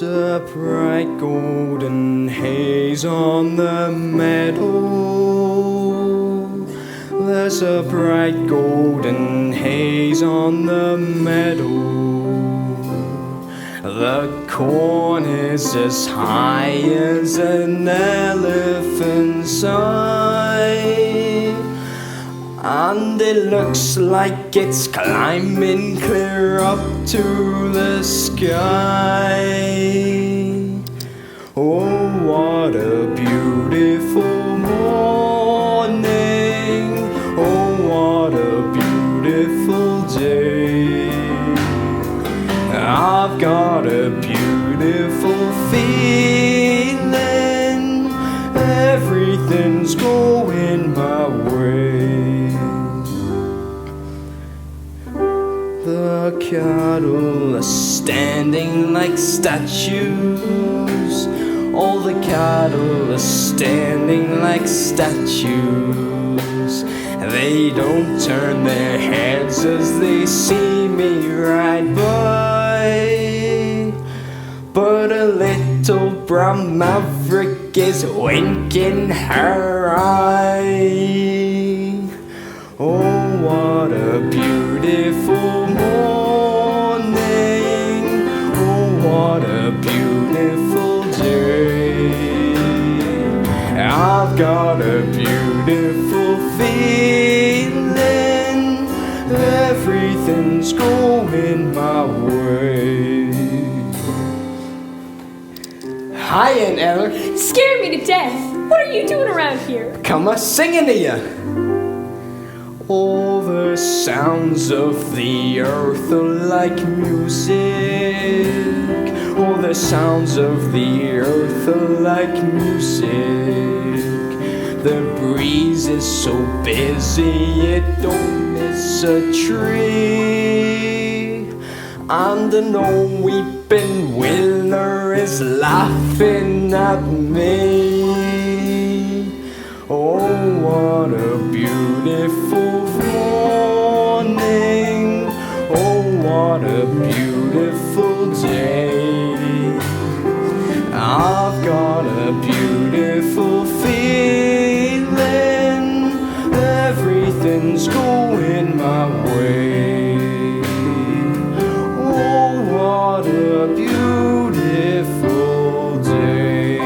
There's a bright golden haze on the meadow. There's a bright golden haze on the meadow. The corn is as high as an elephant's eye, and it looks like it's climbing clear up to the sky. Oh, what a beautiful morning. Oh, what a beautiful day. I've got a beautiful feeling. Everything's going my way. The cattle are standing like statues. All the cattle are standing like statues. They don't turn their heads as they see me ride by. But a little brown maverick is winking her eye. Oh, what a beautiful morning. Oh, what a beautiful day. I've got a beautiful feeling. Everything's going my way. Hi, Aunt Eller. Scared me to death. What are you doing around here? Come a singing to you. All the sounds of the earth are like music. All the sounds of the earth are like music. The breeze is so busy it don't miss a tree. And an old weeping willow is laughing at me. Oh, what a beautiful morning. Oh, what a beautiful day. I've got a beautiful feeling. Everything's going my way. Oh, what a beautiful day.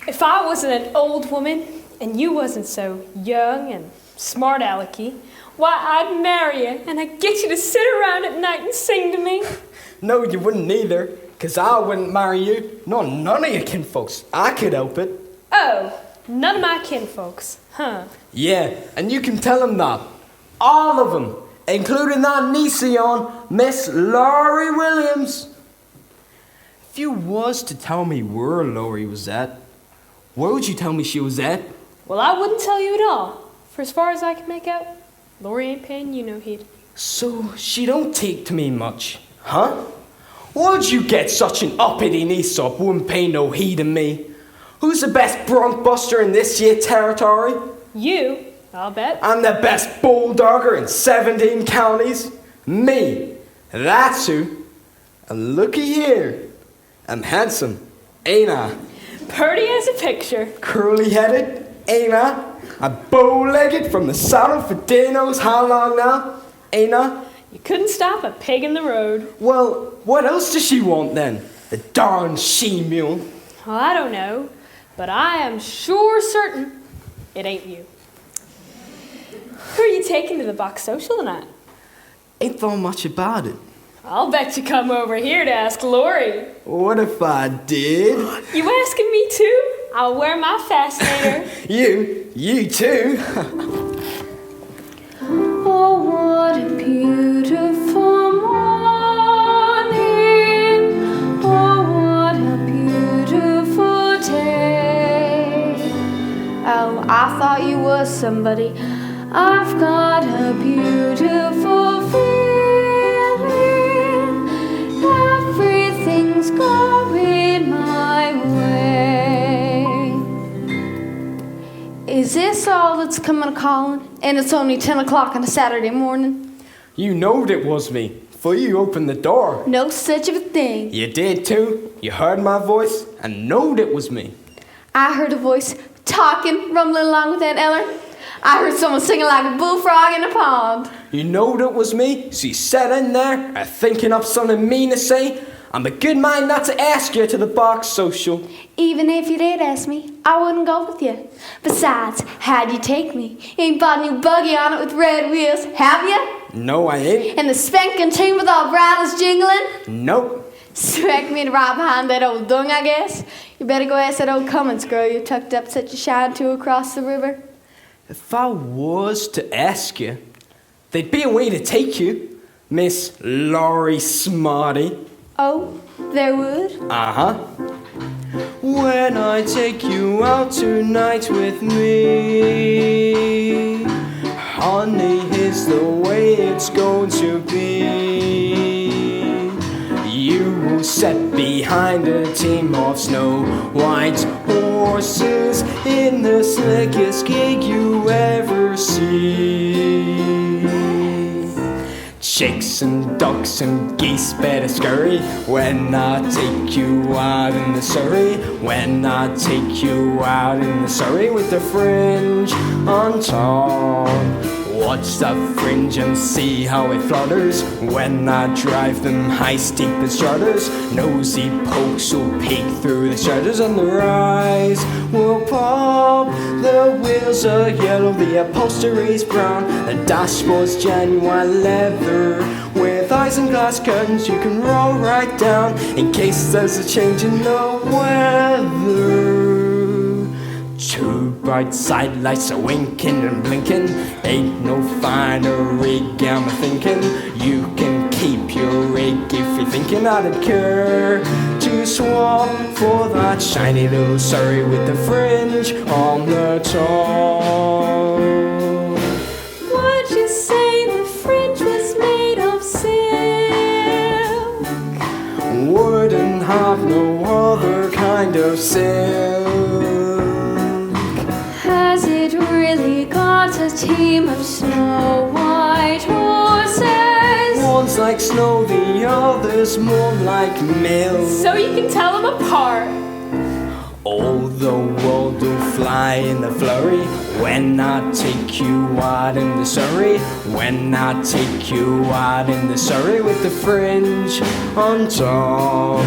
If I wasn't an old woman and you wasn't so young and smart alecky, why, I'd marry you and I'd get you to sit around at night and sing to me. No, you wouldn't either, because I wouldn't marry you. No, none of your kinfolks. I could help it. Oh, none of my kinfolks, huh? Yeah, and you can tell them that. All of them, including that niece of yourn, Miss Laurie Williams. If you was to tell me where Laurie was at, where would you tell me she was at? Well, I wouldn't tell you at all. For as far as I can make out, Laurie ain't paying you no heed. So she don't take to me much, huh? Why'd you get such an uppity niece up wouldn't pay no heed to me? Who's the best bronc buster in this here territory? You, I'll bet. I'm the best bulldogger in 17 counties. Me. That's who. And looky here. I'm handsome, ain't I? Purty as a picture. Curly-headed, ain't I? I'm bow-legged from the saddle for day knows how long now, ain't I? You couldn't stop a pig in the road. Well, what else does she want then? The darn she-mule. Well, I don't know, but I am sure certain it ain't you. Who are you taking to the box social tonight? Ain't thought much about it. I'll bet you come over here to ask Laurie. What if I did? You asking me too? I'll wear my fascinator. You too. Oh, what a beautiful morning. Oh, what a beautiful day. Oh, I thought you was somebody. I've got a beautiful feeling. Everything's going my way. coming a-calling, and it's only 10 o'clock on a Saturday morning. You knowed it was me, for you opened the door. No such of a thing. You did too. You heard my voice and knowed it was me. I heard a voice talking, rumbling along with Aunt Eller. I heard someone singing like a bullfrog in a pond. You knowed it was me, so you sat in there, thinking up something mean to say. I'm a good mind not to ask you to the box social. Even if you did ask me, I wouldn't go with you. Besides, how'd you take me? You ain't bought a new buggy on it with red wheels, have you? No, I ain't. And the spanking tune with all bridles jingling? Nope. Expect me to ride behind that old dung, I guess? You better go ask that old Cummins girl you tucked up such a shine to across the river. If I was to ask you, there'd be a way to take you, Miss Laurie Smarty. Oh, there would? Uh-huh. When I take you out tonight with me, honey, here's the way it's going to be. You will sit behind a team of snow white horses in the slickest gig you ever see. Chicks and ducks and geese better scurry when I take you out in the Surrey. When I take you out in the Surrey with the fringe on top. Watch the fringe and see how it flutters when I drive them high, steep as shutters. Nosy pokes will peek through the shutters and their eyes will pop. The wheels are yellow, the upholstery's brown, the dashboard's genuine leather. With eyes and glass curtains you can roll right down in case there's a change in the weather. Two bright side lights are winking and blinking. Ain't no finer rig, I'm thinking. You can keep your rig if you're thinking I'd care to swap for that shiny little Surrey with the fringe on the top. Would you say the fringe was made of silk? Wouldn't have no other kind of silk. Has it really got a team of snow white horses? One's like snow, the other's more like milk. So you can tell them apart. All the world will fly in the flurry when I take you out in the Surrey. When I take you out in the Surrey with the fringe on top.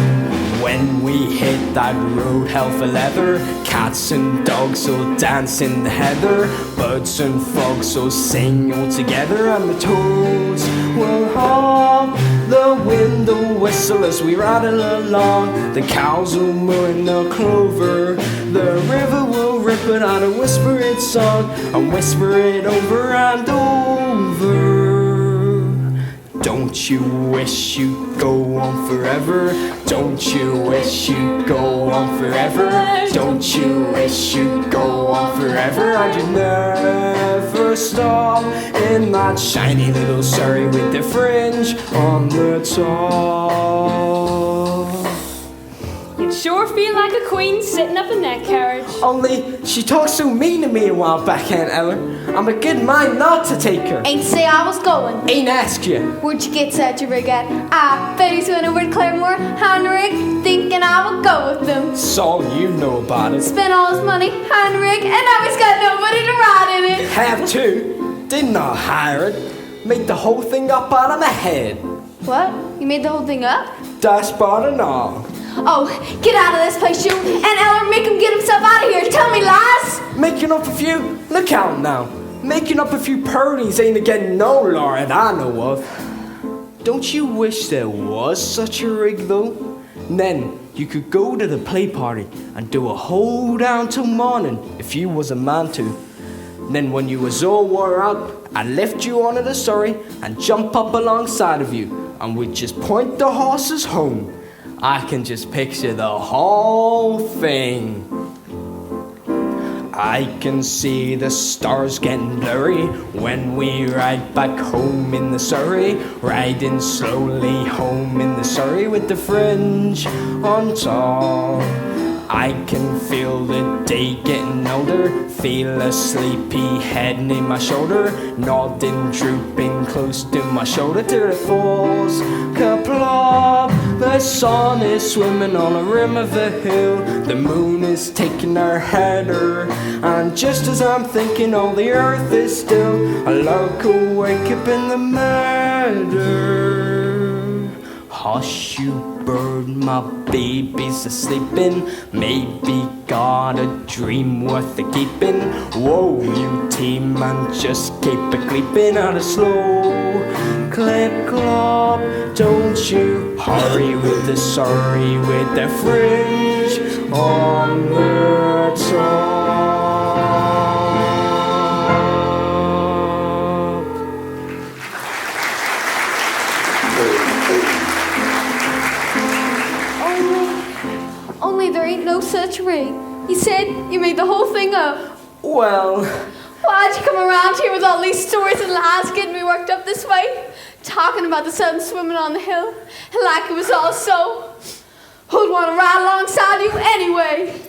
When we hit that road, hell for leather, cats and dogs will dance in the heather, birds and frogs will sing all together, and the toads will hop. The wind will whistle as we rattle along, the cows will moo in the clover, the river will rip it out and whisper its song, and whisper it over and over. Don't you wish you'd go on forever? Don't you wish you'd go on forever? Don't you wish you'd go on forever? And you'd never stop in that shiny little Surrey with the fringe on the top. You'd sure feel like a queen sitting up in that carriage. Only she talked so mean to me a while back, Aunt Eller. I'm a good mind not to take her. Ain't say I was going. Ain't ask you. Where'd you get such a rig at? I bet he's went over to Claremore, Heinrich, thinking I would go with them. That's all you know about it. Spent all his money, Heinrich, and now he's got nobody to ride in it. Have to. Didn't I hire it? Made the whole thing up out of my head. What? You made the whole thing up? Dashboard and all. Oh, get out of this place, you. And Eller, make him get himself out of here. Tell me lies. Making up a few. Look out now. Making up a few purdies ain't again no law that I know of. Don't you wish there was such a rig though? Then you could go to the play party and do a whole down till morning if you was a man to. Then when you was all wore out, I'd lift you onto the Surrey and jump up alongside of you, and we'd just point the horses home. I can just picture the whole thing. I can see the stars getting blurry when we ride back home in the Surrey, riding slowly home in the Surrey with the fringe on top. I can feel the day getting older, feel a sleepy head in my shoulder, nodding, drooping close to my shoulder till it falls. Kaplop! The sun is swimming on the rim of the hill, the moon is taking her header, and just as I'm thinking all the earth is still, a lark will wake up in the meadow. Hush, you bird, my baby's a-sleeping, maybe got a dream worth the keeping. Whoa, you team man, just keep a-cleeping out a slow clip clop. Don't you hurry with the sorry with the fringe on the top. Only there ain't no such ring. You said you made the whole thing up. Well, Why'd you come around here with all these stories and lies getting me worked up this way? Talking about the sun swimming on the hill, like it was all so. Who'd want to ride alongside you anyway?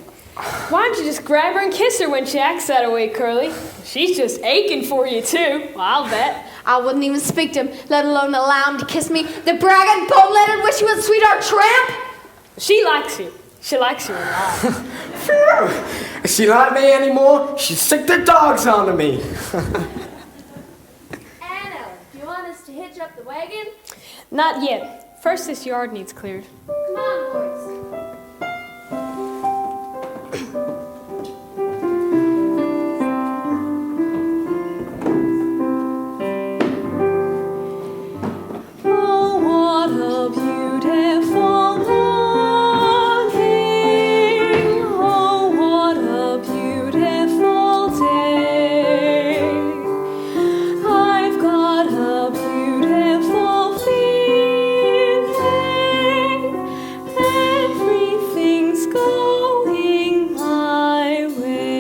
Why don't you just grab her and kiss her when she acts that way, Curly? She's just aching for you, too. I'll bet. I wouldn't even speak to him, let alone allow him to kiss me. The bragging, bone-legged, wish-you-would sweetheart tramp! She likes you. She likes you a lot. phew, if she like me anymore, she'd sick the dogs onto me. Anna, do you want us to hitch up the wagon? Not yet. First, this yard needs cleared. Come on, boys. Oh, what a beautiful morning. Oh, what a beautiful day. I've got a beautiful feeling. Everything's going my way.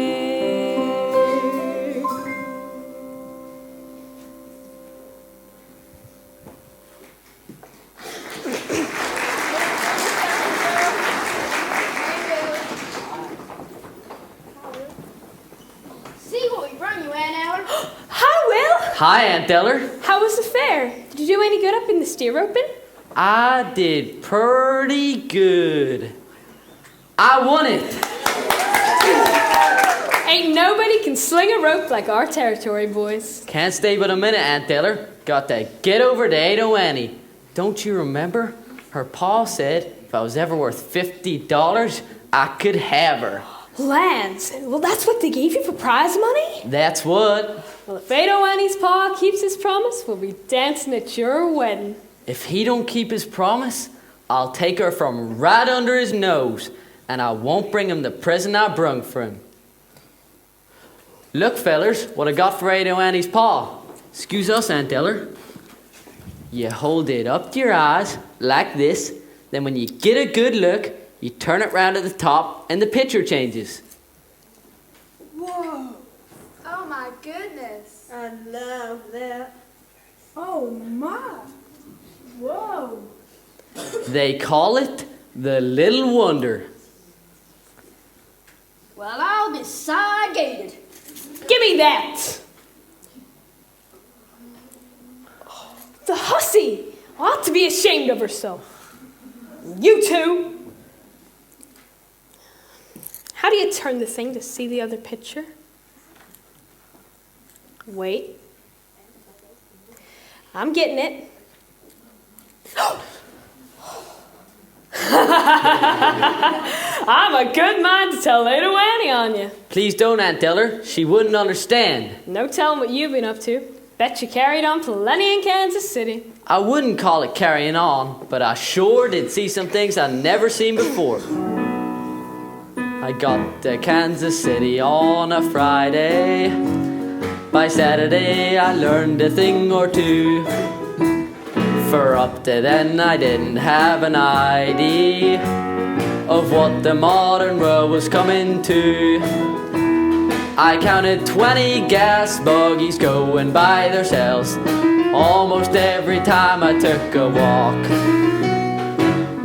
See what we brought you, Aunt Ellen. Hi, Will. Hi, Aunt Deller. How was the fair? Did you do any good up in the steer roping? I did pretty good. I won it. Ain't nobody can sling a rope like our territory boys. Can't stay but a minute, Aunt Deller. Got to get over to Ado Annie. Don't you remember? Her pa said if I was ever worth $50, I could have her. Lands, well, that's what they gave you for prize money? That's what. Well, if Ado Annie's pa keeps his promise, we'll be dancing at your wedding. If he don't keep his promise, I'll take her from right under his nose, and I won't bring him the present I brung for him. Look, fellers, what I got for Ado Annie's pa. Excuse us, Aunt Deller. You hold it up to your eyes, like this, then when you get a good look, you turn it round at the top, and the picture changes. Whoa. Oh, my goodness. I love that. Oh my. Whoa. They call it the Little Wonder. Well, I'll be side-gated. Give me that! The hussy! Ought to be ashamed of herself. You two! How do you turn the thing to see the other picture? Wait. I'm getting it. I'm a good mind to tell Ado Annie on you. Please don't, Aunt Deller. She wouldn't understand. No telling what you've been up to. Bet you carried on plenty in Kansas City. I wouldn't call it carrying on, but I sure did see some things I'd never seen before. I got to Kansas City on a Friday. By Saturday I learned a thing or two. For up to then I didn't have an idea of what the modern world was coming to. I counted 20 gas buggies going by themselves almost every time I took a walk.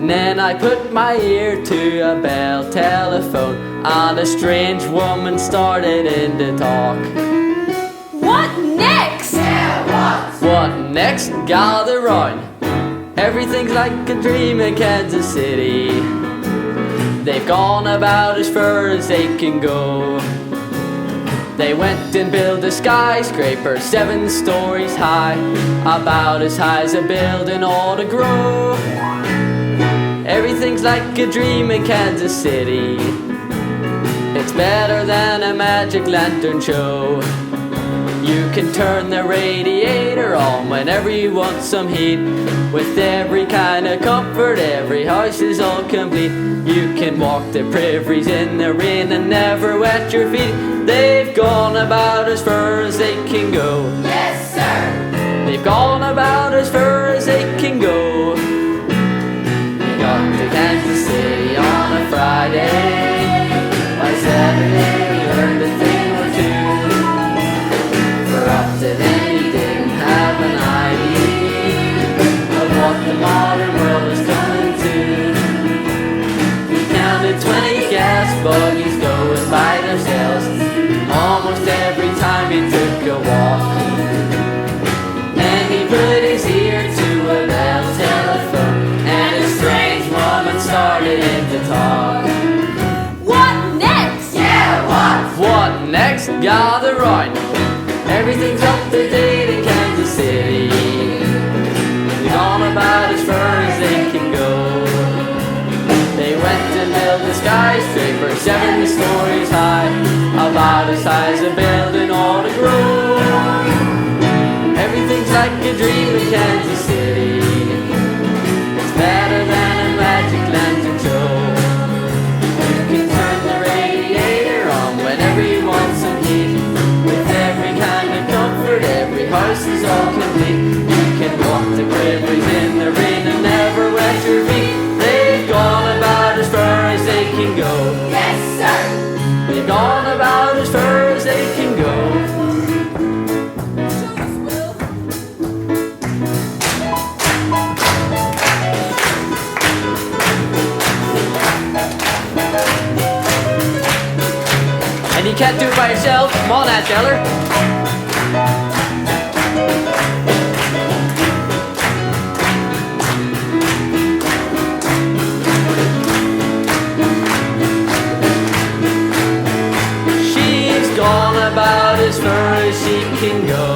And then I put my ear to a bell telephone, and a strange woman started in to talk. What next? What next? Gather round. Everything's like a dream in Kansas City. They've gone about as far as they can go. They went and built a skyscraper 7 stories high, about as high as a building ought to grow. Everything's like a dream in Kansas City. It's better than a magic lantern show. You can turn the radiator on whenever you want some heat. With every kind of comfort, every house is all complete. You can walk the prairies in the rain and never wet your feet. They've gone about as far as they can go. Yes, sir. They've gone about as far as they can go. They got to Kansas City on a Friday. By Saturday we learned a thing or two. For up to then he didn't have an idea of what the modern world is coming to. He counted 20 gas buggies going by themselves almost every time he took a walk. And he put his ear to a bell telephone, and a strange woman started in to talk. What next? Yeah, What next? Gather round. Everything's up to date in Kansas City. They've gone about as far as they can go. They went and built a skyscraper 7 stories high, about as high as a building ought to grow. Everything's like a dream in Kansas City. It's better than a magic lantern show. You can turn the radiator on whenever you want some heat. With every kind of comfort, every house is all complete. You can walk the prairies in the rain and never wet your feet. They've gone about as far as they can go. yes, sir. They've gone about as far as they can go. And you can't do it by yourself. Come on, Aunt Teller. She's gone about as far as she can go.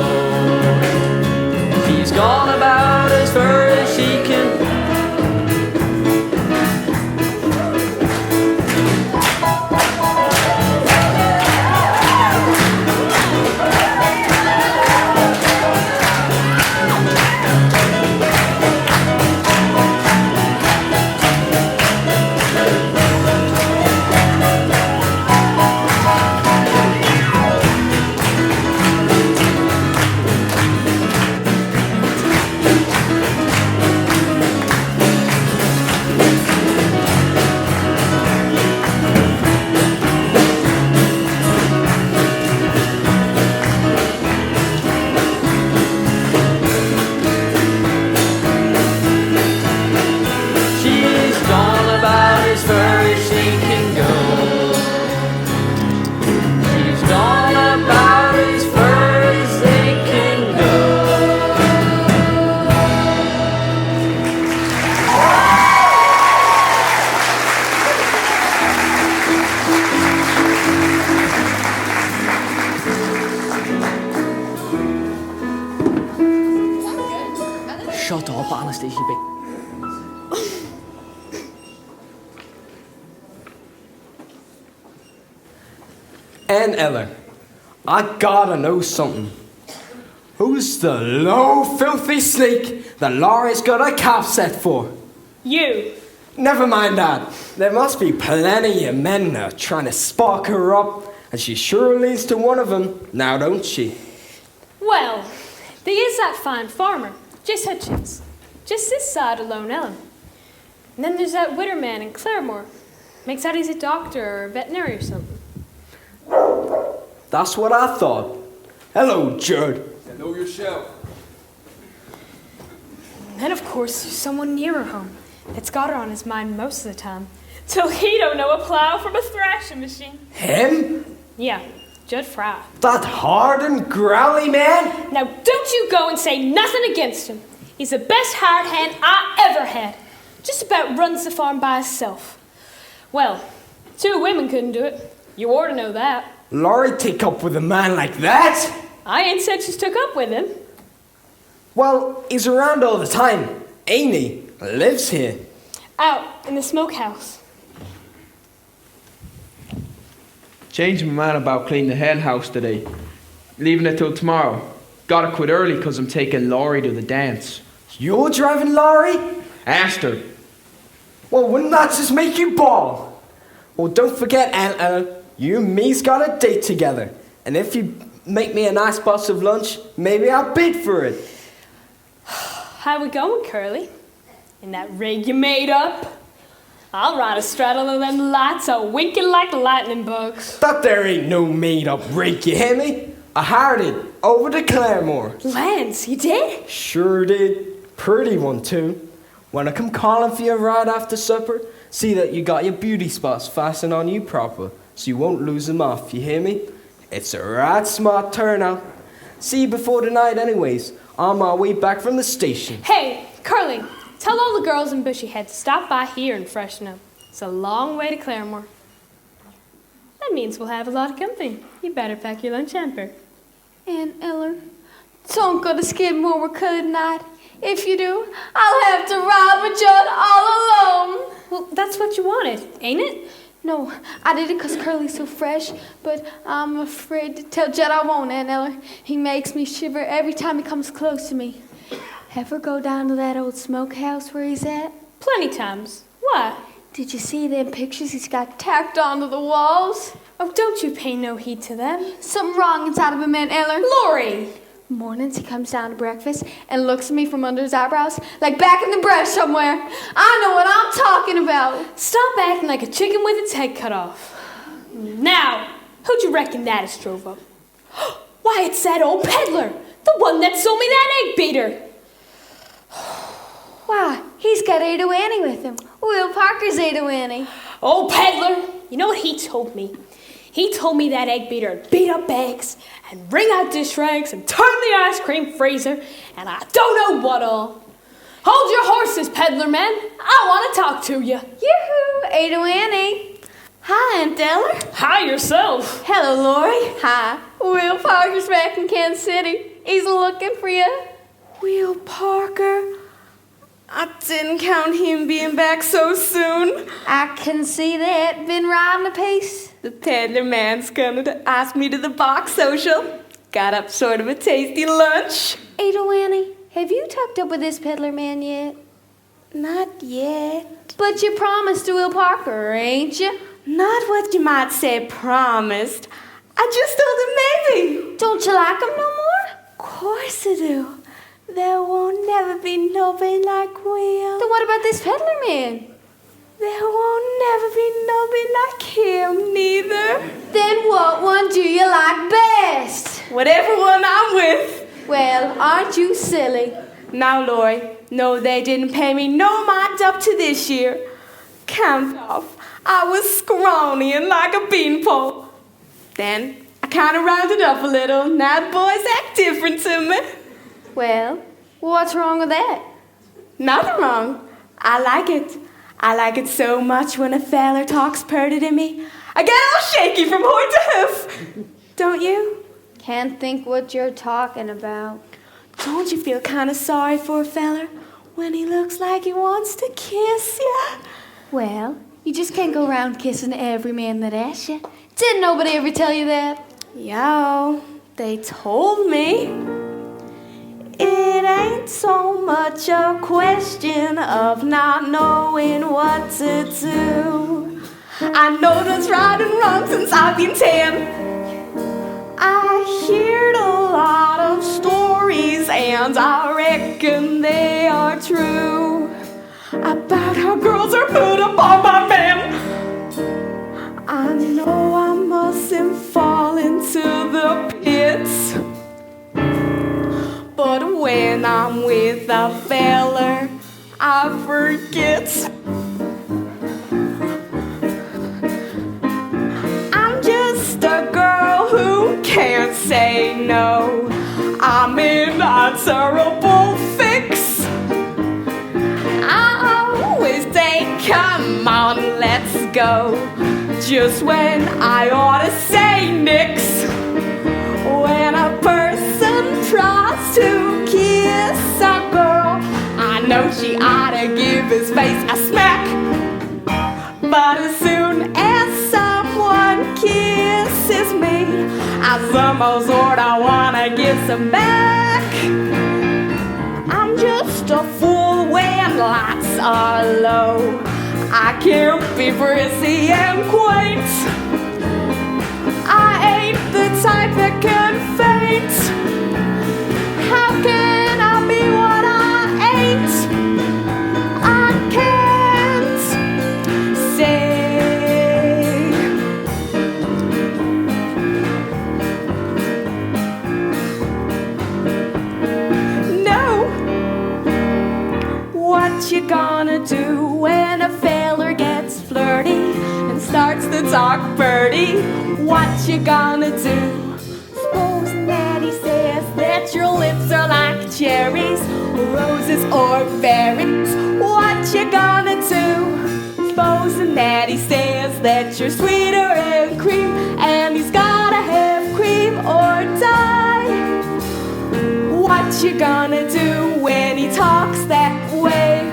She's gone about as far as she can. Shut up, Anastasia. And Ella, I gotta know something. Who's the low, filthy sneak that Laurie's got a cap set for? You. Never mind that. There must be plenty of men now trying to spark her up, and she sure leads to one of them, now don't she? Well, there is that fine farmer, Jess Hutchins, just this side of Lone Ellen. And then there's that widder man in Claremore. Makes out he's a doctor or a veterinary or something. That's what I thought. Hello, Judd. Hello yourself. And then, of course, there's someone nearer home. It's got her on his mind most of the time. Till he don't know a plow from a thrashing machine. Him? Yeah, Judd Fry. That hard and growly man? Now don't you go and say nothing against him. He's the best hired hand I ever had. Just about runs the farm by himself. Well, 2 women couldn't do it. You ought to know that. Laurie take up with a man like that? I ain't said she's took up with him. Well, he's around all the time, ain't he? Lives here. Out in the smokehouse. Changed my mind about cleaning the hen house today. Leaving it till tomorrow. Gotta quit early because I'm taking Laurie to the dance. You're driving Laurie? Asked her. Well, wouldn't that just make you bawl? Well, don't forget, Aunt Ella, you and me's got a date together. And if you make me a nice box of lunch, maybe I'll bid for it. How we going, Curly? In that rig you made up? I'll ride a straddle of them lights a winking like lightning bugs. That there ain't no made-up rig, you hear me? I hired it over to Claremore. Lance, you did? Sure did. Pretty one, too. When I come calling for you right after supper, see that you got your beauty spots fastened on you proper, so you won't lose them off, you hear me? It's a right smart turnout. See you before the night anyways, on my way back from the station. Hey, Curly, tell all the girls in Bushyhead to stop by here and freshen up. It's a long way to Claremore. That means we'll have a lot of company. You better pack your lunch hamper. Aunt Eller, don't go to Skidmore with Curly tonight. If you do, I'll have to ride with Judd all alone. Well, that's what you wanted, ain't it? No, I did it because Curly's so fresh, but I'm afraid to tell Judd I won't, Aunt Eller. He makes me shiver every time he comes close to me. Ever go down to that old smokehouse where he's at? Plenty times. What? Did you see them pictures he's got tacked onto the walls? Oh, don't you pay no heed to them. Something wrong inside of him, Aunt Eller. Laurie! Mornings he comes down to breakfast and looks at me from under his eyebrows like back in the brush somewhere. I know what I'm talking about. Stop acting like a chicken with its head cut off. Now, who'd you reckon that is drove up? Why, it's that old peddler, the one that sold me that egg beater. Why, he's got Ada Annie with him. Will Parker's Ada Annie. Oh, peddler, you know what he told me? He told me that egg beater would beat up eggs and wring out dish rags and turn the ice cream freezer and I don't know what all. Hold your horses, peddler man. I want to talk to you. Yoo-hoo, Ada Annie. Hi, Aunt Eller. Hi yourself. Hello, Laurie. Hi. Will Parker's back in Kansas City. He's looking for you. Will Parker? I didn't count him being back so soon. I can see that. Been riding a pace. The peddler man's coming to ask me to the box social. Got up sort of a tasty lunch. Ada Annie, have you tucked up with this peddler man yet? Not yet. But you promised to Will Parker, ain't you? Not what you might say promised. I just told him maybe. Don't you like him no more? Course I do. There won't never be nobody like Will. Then what about this peddler man? There won't never be nobody like him, neither. Then what one do you like best? Whatever one I'm with. Well, aren't you silly? Now, Laurie, no, they didn't pay me no mind up to this year. Count off. I was scrawny and like a beanpole. Then I kind of rounded up a little. Now the boys act different to me. Well, what's wrong with that? Nothing wrong. I like it. I like it so much when a feller talks purty to me. I get all shaky from horn to hoof. Don't you? Can't think what you're talking about. Don't you feel kind of sorry for a feller when he looks like he wants to kiss you? Well, you just can't go around kissing every man that asks you. Didn't nobody ever tell you that? Yo, they told me. It ain't so much a question of not knowing what to do. I know that's right and wrong since I've been 10. I heard a lot of stories and I reckon they are true about how girls are put upon by men. I know I mustn't fall into the pits, but when I'm with a feller, I I forget. I'm just a girl who can't say no. I'm in a terrible fix. I always say, come on, let's go, just when I ought to say nix. When a person tries to kiss a girl, I know she ought to give his face a smack. But as soon as someone kisses me, I almost sort of wanna kiss him back. I'm just a fool when lights are low. I can't be prissy and quaint. I ain't the type that can faint. How can I be what I ain't? I can't say. No. What you gonna do when a feller gets flirty and starts to talk birdie? What you gonna do? Supposing that he says that your lips are like cherries, roses or berries. What you gonna do? Supposing that he says that you're sweeter than cream, and he's gotta have cream or die. What you gonna do when he talks that way?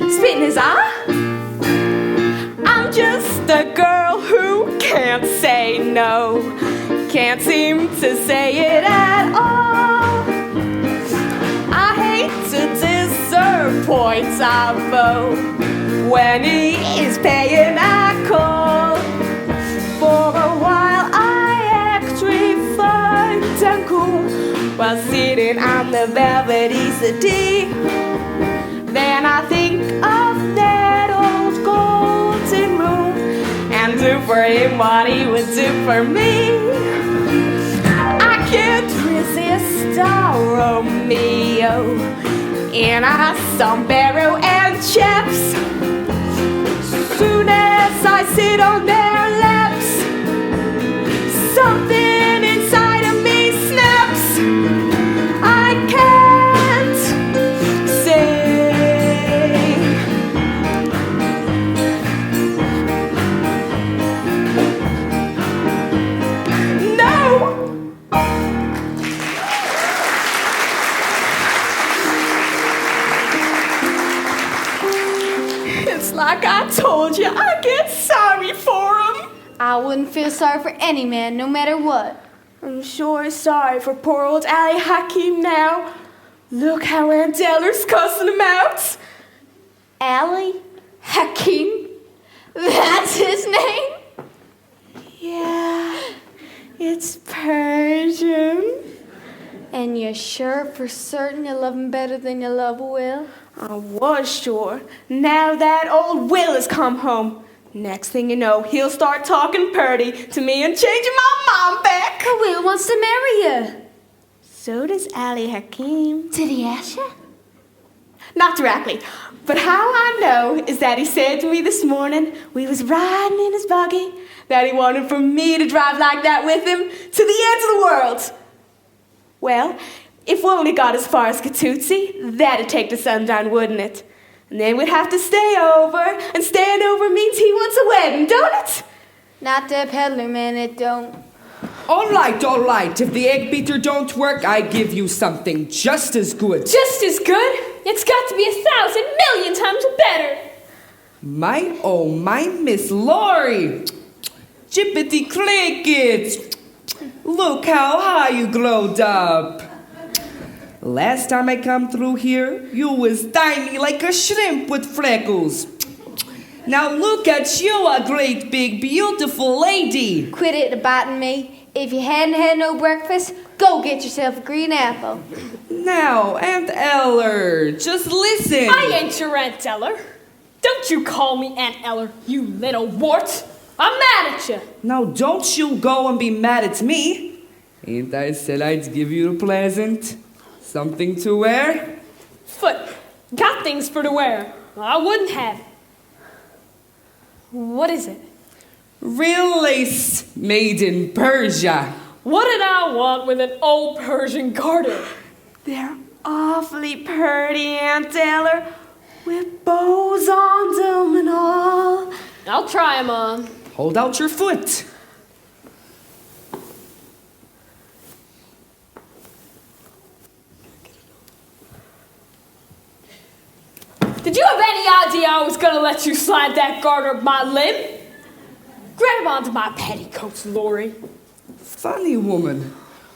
Spit in his eye? I'm just a girl who can't say no, can't seem to say it at all. I hate to disappoint Savo. When he is paying a call. For a while I act refined and cool while sitting on the velvety settee. Then I think of that old golden rule and do for him what he would do for me. I can't resist a Romeo in a sombrero and chaps. Soon as I sit on their laps, something inside of me snaps. I can't say. No. It's like I told you, I get sorry for him. I wouldn't feel sorry for any man, no matter what. I'm sure sorry for poor old Ali Hakim now. Look how Aunt Eller's cussing him out. Ali Hakim? That's his name? Yeah, it's Persian. And you're sure for certain you love him better than you love Will? I was sure. Now that old Will has come home. Next thing you know, he'll start talking purty to me and changing my mom back. But Will wants to marry you. So does Ali Hakim. Did he ask you? Not directly, but how I know is that he said to me this morning, we was riding in his buggy, that he wanted for me to drive like that with him to the ends of the world. Well, if we only got as far as Catootsy, that'd take the sundown, wouldn't it? And then we'd have to stay over, and staying over means he wants a wedding, don't it? Not the peddler, man, it don't. All right. If the egg beater don't work, I give you something just as good. Just as good? It's got to be 1,000 million times better. My Miss Laurie. Jippity crickets. Look how high you glowed up. Last time I come through here, you was tiny like a shrimp with freckles. Now look at you, a great big beautiful lady. Quit it biting me. If you hadn't had no breakfast, go get yourself a green apple. Now, Aunt Eller, just listen. I ain't your Aunt Eller. Don't you call me Aunt Eller, you little wart. I'm mad at you. Now don't you go and be mad at me. Ain't I said I'd give you a present? Something to wear? Foot, Got things for to wear. I wouldn't have it. What is it? Real lace made in Persia. What did I want with an old Persian garter? They're awfully pretty, Aunt Taylor, with bows on them and all. I'll try 'em on. Hold out your foot. Did you have any idea I was gonna let you slide that garter up my limb? Grab onto my petticoats, Laurie. Funny woman.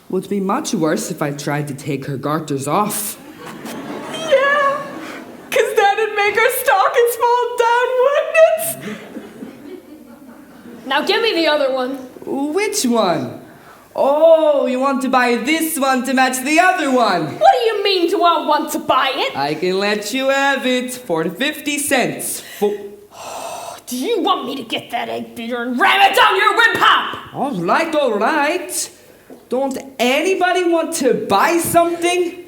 Would be much worse if I tried to take her garters off. Yeah, 'cause that'd make her stockings fall down, wouldn't it? Now give me the other one. Which one? Oh, you want to buy this one to match the other one? What do you mean, do I want to buy it? I can let you have it for 50 cents. Do you want me to get that egg beater and ram it down your windpipe? All right, all right. Don't anybody want to buy something?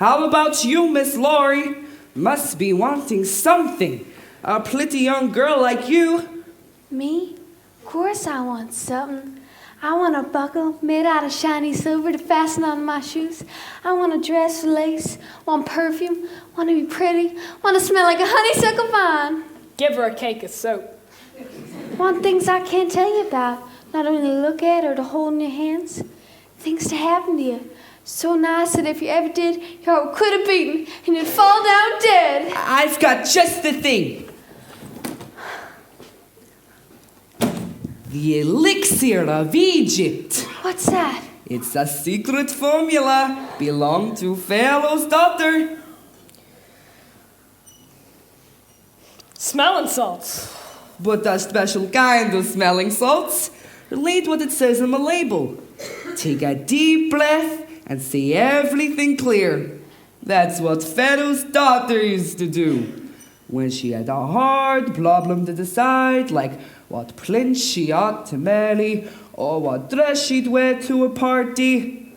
How about you, Miss Laurie? Must be wanting something. A pretty young girl like you. Me? Of course I want something. I want a buckle made out of shiny silver to fasten on my shoes. I want a dress with lace, want perfume, want to be pretty, want to smell like a honeysuckle vine. Give her a cake of soap. Want things I can't tell you about, not only to look at or to hold in your hands. Things to happen to you. So nice that if you ever did, your heart would quit a beating and you'd fall down dead. I've got just the thing. The elixir of Egypt. What's that? It's a secret formula. Belonged to Pharaoh's daughter. Smelling salts. But a special kind of smelling salts. Read what it says on the label. Take a deep breath and see everything clear. That's what Pharaoh's daughter used to do. When she had a hard problem to decide, like what prince she ought to marry, or what dress she'd wear to a party,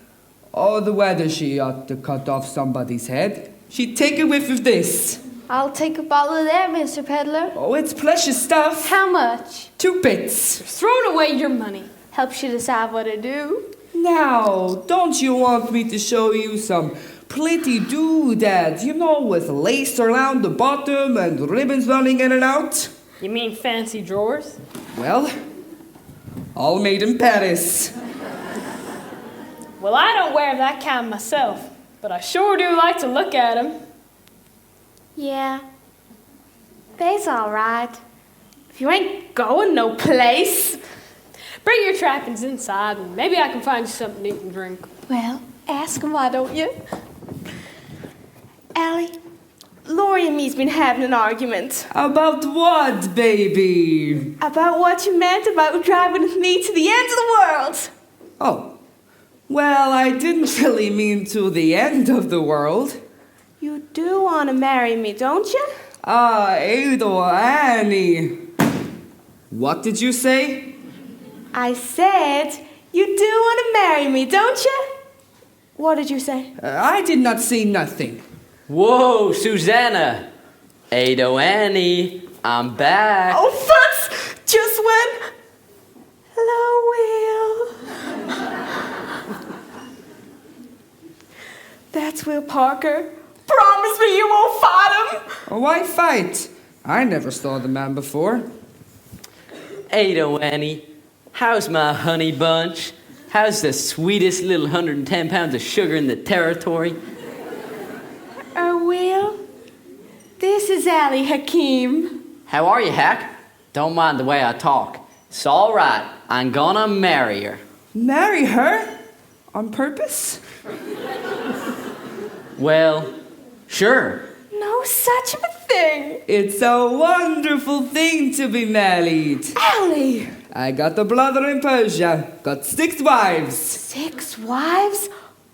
or the whether she ought to cut off somebody's head, she'd take a whiff of this. I'll take a bottle of that, Mr. Peddler. Oh, it's precious stuff. How much? 2 bits. Throwing away your money. Helps you decide what to do. Now, don't you want me to show you some pretty doodads, with lace around the bottom and ribbons running in and out? You mean fancy drawers? Well, all made in Paris. Well, I don't wear that kind myself, but I sure do like to look at 'em. Yeah, they's all right. If you ain't going no place. Bring your trappings inside, and maybe I can find you something to eat and drink. Well, ask him, why don't you? Allie, Laurie and me's been having an argument. About what, baby? About what you meant about driving with me to the end of the world. Oh, well, I didn't really mean to the end of the world. You do want to marry me, don't you? Ah, Ado, Annie. What did you say? I said, you do want to marry me, don't you? What did you say? I did not say nothing. Whoa, Susanna. Ado Annie, I'm back. Oh, Futz! Just when... Hello, Will. That's Will Parker. Promise me you won't fight him. Oh, why fight? I never saw the man before. Ado Annie, how's my honey bunch? How's the sweetest little 110 pounds of sugar in the territory? Will, this is Allie Hakeem. How are you, Hack? Don't mind the way I talk. It's all right. I'm gonna marry her. Marry her? On purpose? Well, sure. No such a thing. It's a wonderful thing to be married. Allie! I got a brother in Persia. Got 6 wives. 6 wives?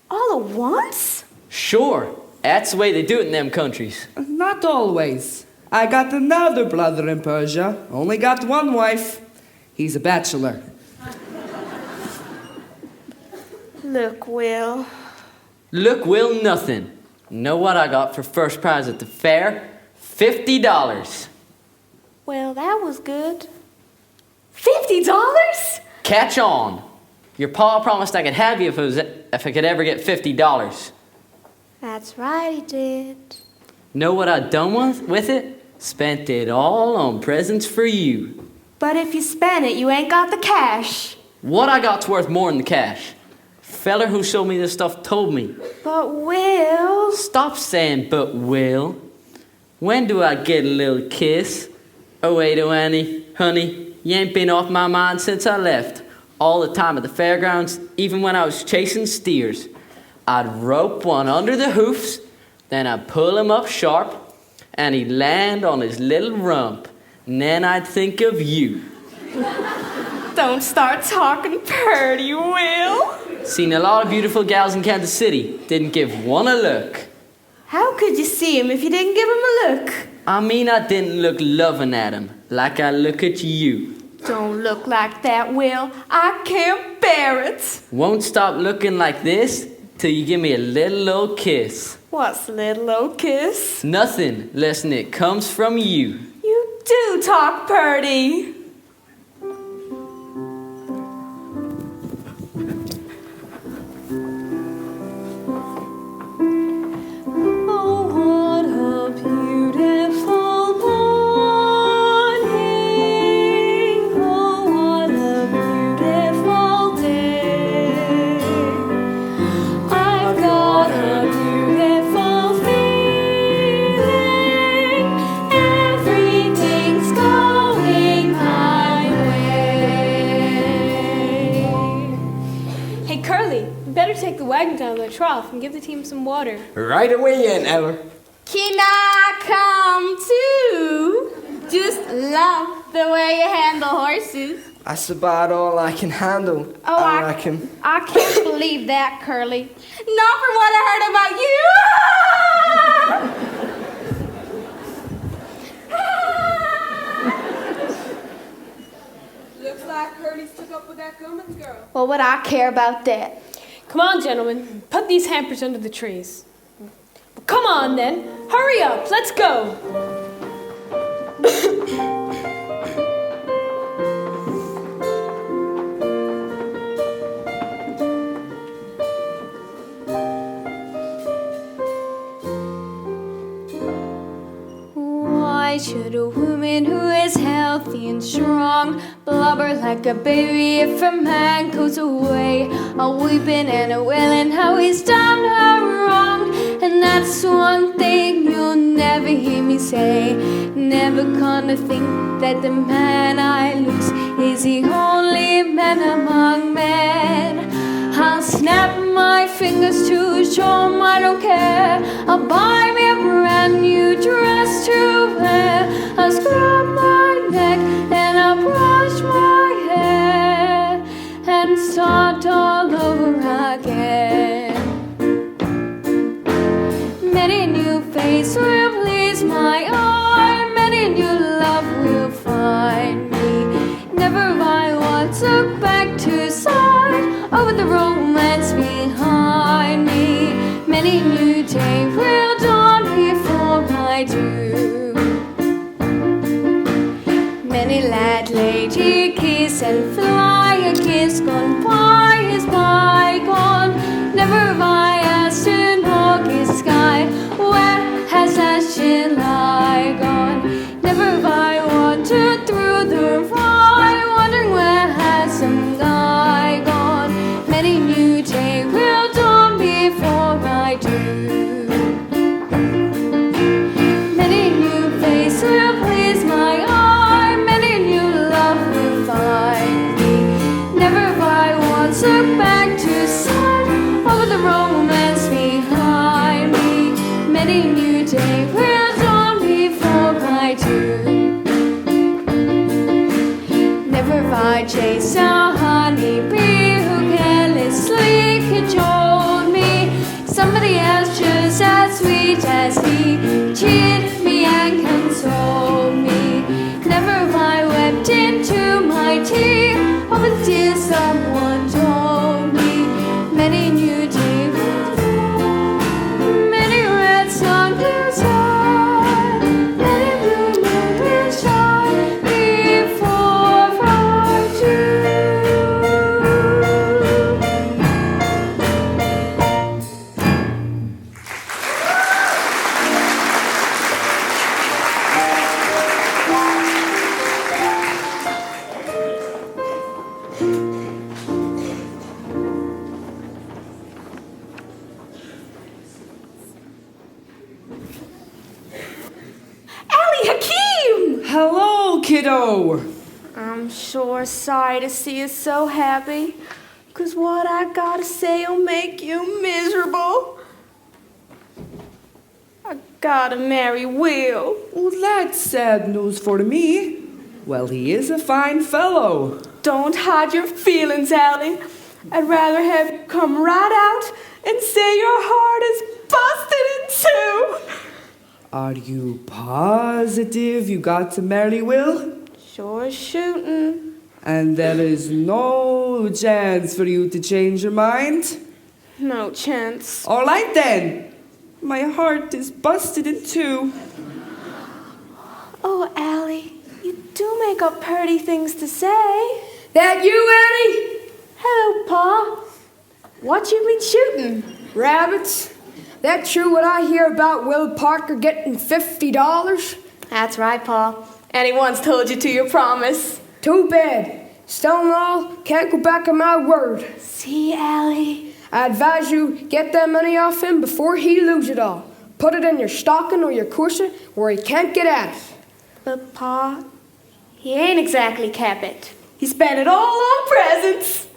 All at once? Sure. That's the way they do it in them countries. Not always. I got another brother in Persia. Only got 1 wife. He's a bachelor. Look, Will. Look, Will, nothing. Know what I got for first prize at the fair? $50. Well, that was good. $50? Catch on. Your pa promised I could have you if I could ever get $50. That's right, he did. Know what I done with it? Spent it all on presents for you. But if you spend it, you ain't got the cash. What I got's worth more than the cash. Feller who sold me this stuff told me. But Will... Stop saying but Will. When do I get a little kiss? Oh wait, oh Annie, honey, you ain't been off my mind since I left. All the time at the fairgrounds, even when I was chasing steers. I'd rope one under the hoofs, then I'd pull him up sharp, and he'd land on his little rump. And then I'd think of you. Don't start talking purty, Will. Seen a lot of beautiful gals in Kansas City. Didn't give one a look. How could you see him if you didn't give him a look? I mean I didn't look loving at him, like I look at you. Don't look like that, Will. I can't bear it. Won't stop looking like this till you give me a little old kiss. What's a little old kiss? Nothing, less than it comes from you. You do talk purty. Take the wagon down to the trough and give the team some water. Right away, Aunt Eller. Can I come too? Just love the way you handle horses. That's about all I can handle. Oh, I reckon. I can't believe that, Curly. Not from what I heard about you. Looks like Curly's took up with that Cummins girl. What would I care about that? Come on, gentlemen. Put these hampers under the trees. Come on, then. Hurry up. Let's go. Why should a woman who is healthy and strong blubber like a baby if a man goes away? A weeping and a wailing how he's done her wrong. And that's one thing you'll never hear me say. Never gonna think that the man I lose is the only man among men. I'll snap my fingers to show him I don't care. I'll buy me a brand new dress to wear. I'll scrub my neck and I'll brush my hair and start all over again. Many new face will please my eye. Many new love will find me. Never I once look back to side over the romance behind me. Many new day will dawn before I do. Many lad lady kiss and fly. A kiss gone by is bygone. Never have I asked an August sky, where has that July gone? Never have I wandered through the rye, wondering where has some guy gone. Many new day will dawn before I do. Many new face will please my eye. Many new love will find me. Never have I once looked back to sun over the romance behind me. Many new day will dawn before I do. Never have I chased a honeybee who carelessly cajoled me. Somebody else just as sweet as he cheated me and consoled me. Never have I wept into my tea over the tears someone told me. Many new day, many Hakeem! Hello, kiddo. I'm sure sorry to see you so happy, 'cause what I gotta say'll make you miserable. I gotta marry Will. Well, that's sad news for me. Well, he is a fine fellow. Don't hide your feelings, Allie. I'd rather have you come right out and say your heart is busted in two. Are you positive you got to marry Will? Sure as shooting. And there is no chance for you to change your mind? No chance. All right then. My heart is busted in two. Oh, Allie, you do make up pretty things to say. That you, Annie? Hello, Pa. What you been shooting? Rabbits? That true what I hear about Will Parker getting $50? That's right, Pa. Anyone's told you to your promise. Too bad. Stonewall can't go back on my word. See, Allie? I advise you get that money off him before he lose it all. Put it in your stocking or your courtship where he can't get at it. But, Pa, he ain't exactly kept it. He spent it all on presents.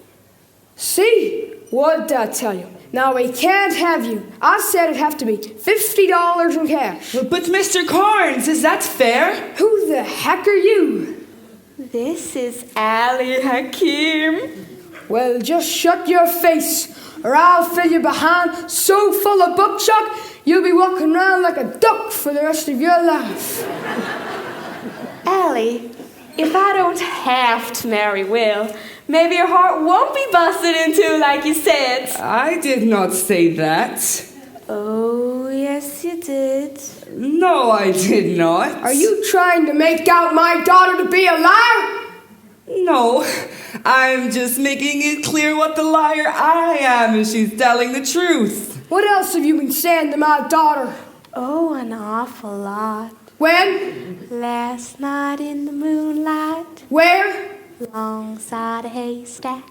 See? What did I tell you? Now he can't have you. I said it'd have to be $50 in cash. But Mr. Carnes, is that fair? Who the heck are you? This is Allie Hakeem. Well, just shut your face, or I'll fill you behind so full of buckshot you'll be walking around like a duck for the rest of your life. Allie, if I don't have to marry Will, maybe your heart won't be busted in two like you said. I did not say that. Oh, yes you did. No, I did not. Are you trying to make out my daughter to be a liar? No, I'm just making it clear what the liar I am if she's telling the truth. What else have you been saying to my daughter? Oh, an awful lot. When? Last night in the moonlight, Where? alongside a haystack.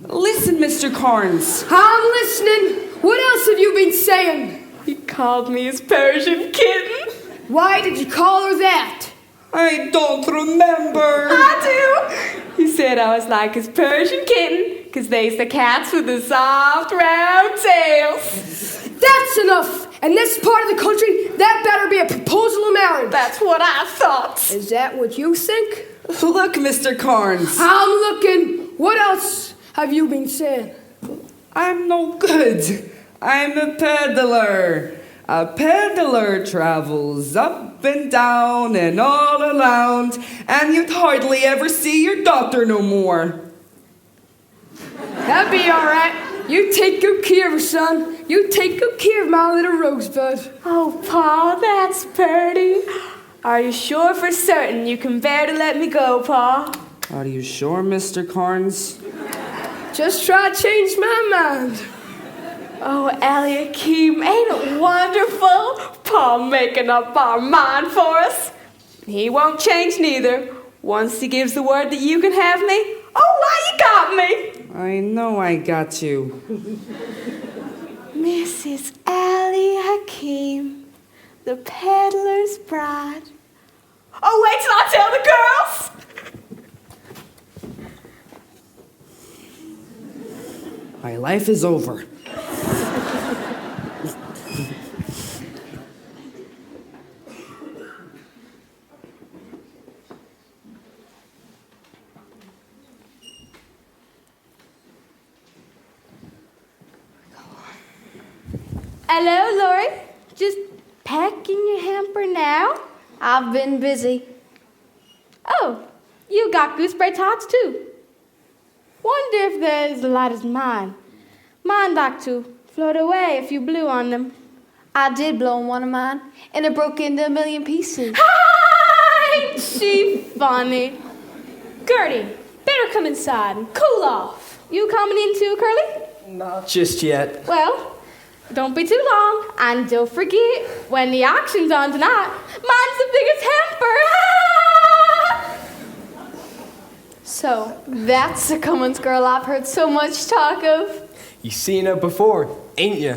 Listen, Mr. Carnes. I'm listening. What else have you been saying? He called me his Persian kitten. Why did you call her that? I don't remember. I do. He said I was like his Persian kitten, 'cause they's the cats with the soft round tails. That's enough. In this part of the country, that better be a proposal of marriage. That's what I thought. Is that what you think? Look, Mr. Carnes. I'm looking. What else have you been saying? I'm no good. I'm a peddler. A peddler travels up and down and all around, and you'd hardly ever see your daughter no more. That'd be all right. You take good care of her, son. You take good care of my little rosebud. Oh, Pa, that's pretty. Are you sure for certain you can bear to let me go, Pa? Are you sure, Mr. Carnes? Just try to change my mind. Oh, Allie Hakeem, ain't it wonderful? Pa making up our mind for us. He won't change neither. Once he gives the word that you can have me, oh, why you got me? I know I got you. Mrs. Allie Hakeem, the peddler's bride. Oh, wait till I tell the girls! My life is over. Hello, Lori. Just packing your hamper now? I've been busy. Oh, you got gooseberry tarts too. Wonder if they're as light as mine. Mine like to float away if you blew on them. I did blow on one of mine, and it broke into a million pieces. Ain't she funny? Gertie, better come inside and cool off. You coming in too, Curly? Not just yet. Well, don't be too long, and don't forget, when the auction's on tonight, mine's the biggest hamper. So, that's the Cummins girl I've heard so much talk of. You seen her before, ain't you?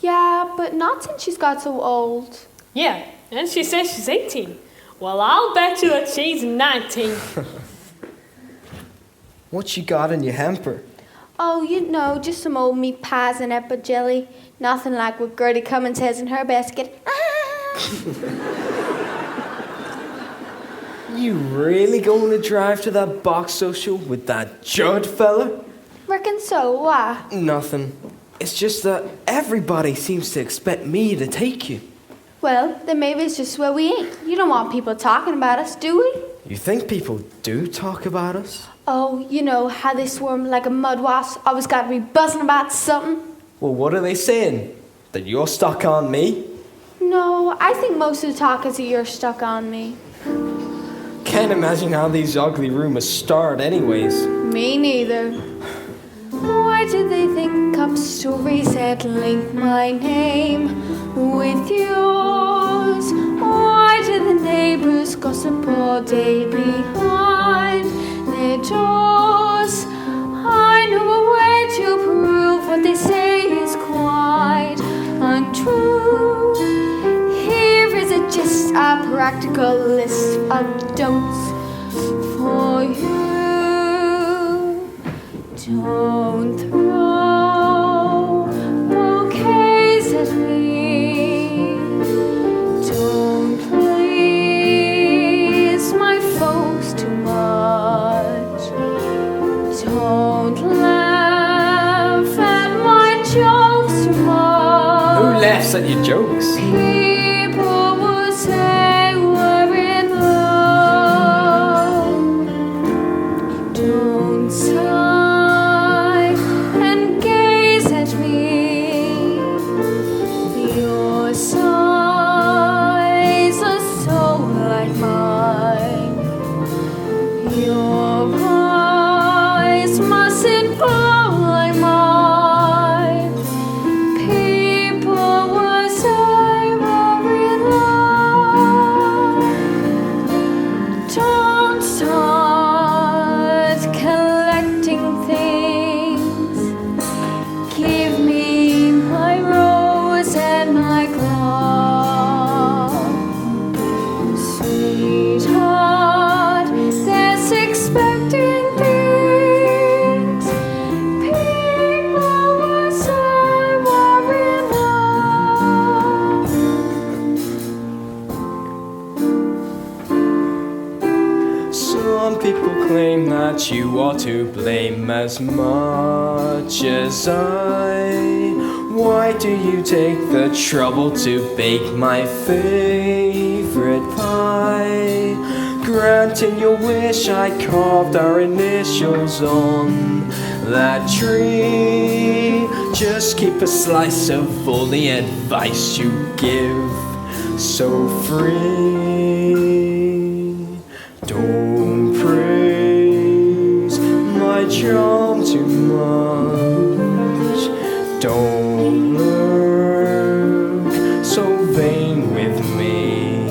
Yeah, but not since she's got so old. Yeah, and she says she's 18. Well, I'll bet you that she's 19. What you got in your hamper? Oh, you know, just some old meat pies and apple jelly. Nothing like what Gertie Cummins has in her basket. You really going to drive to that box social with that Judd fella? Reckon so, why? Nothing. It's just that everybody seems to expect me to take you. Well, then maybe it's just where we ain't. You don't want people talking about us, do we? You think people do talk about us? Oh, you know how they swarm like a mud wasp. Always got to be buzzing about something. Well, what are they saying? That you're stuck on me? No, I think most of the talk is that you're stuck on me. Can't imagine how these ugly rumors start anyways. Me neither. Why do they think up stories that link my name with yours? Why do the neighbors gossip all day behind their doors? I know a way to prove what they say is quite untrue. Here is just a practical list of don'ts for you. Don't throw bouquets at me. Don't please my folks too much. Don't laugh at my jokes too much. Who laughs at your jokes? People will say we're in love. Don't sigh and gaze at me. Your sighs are so like mine. Your eyes mustn't glow like mine. People will say we're in love. Don't start collecting things. Give me my rose and my glove. Sweetheart, that's expecting things. People will say we're in love. Some people claim that you are to blame as much as I. Why do you take the trouble to bake my favorite pie? Granting your wish, I carved our initials on that tree. Just keep a slice of all the advice you give so free. Don't praise my charm too much. Don't look so vain with me.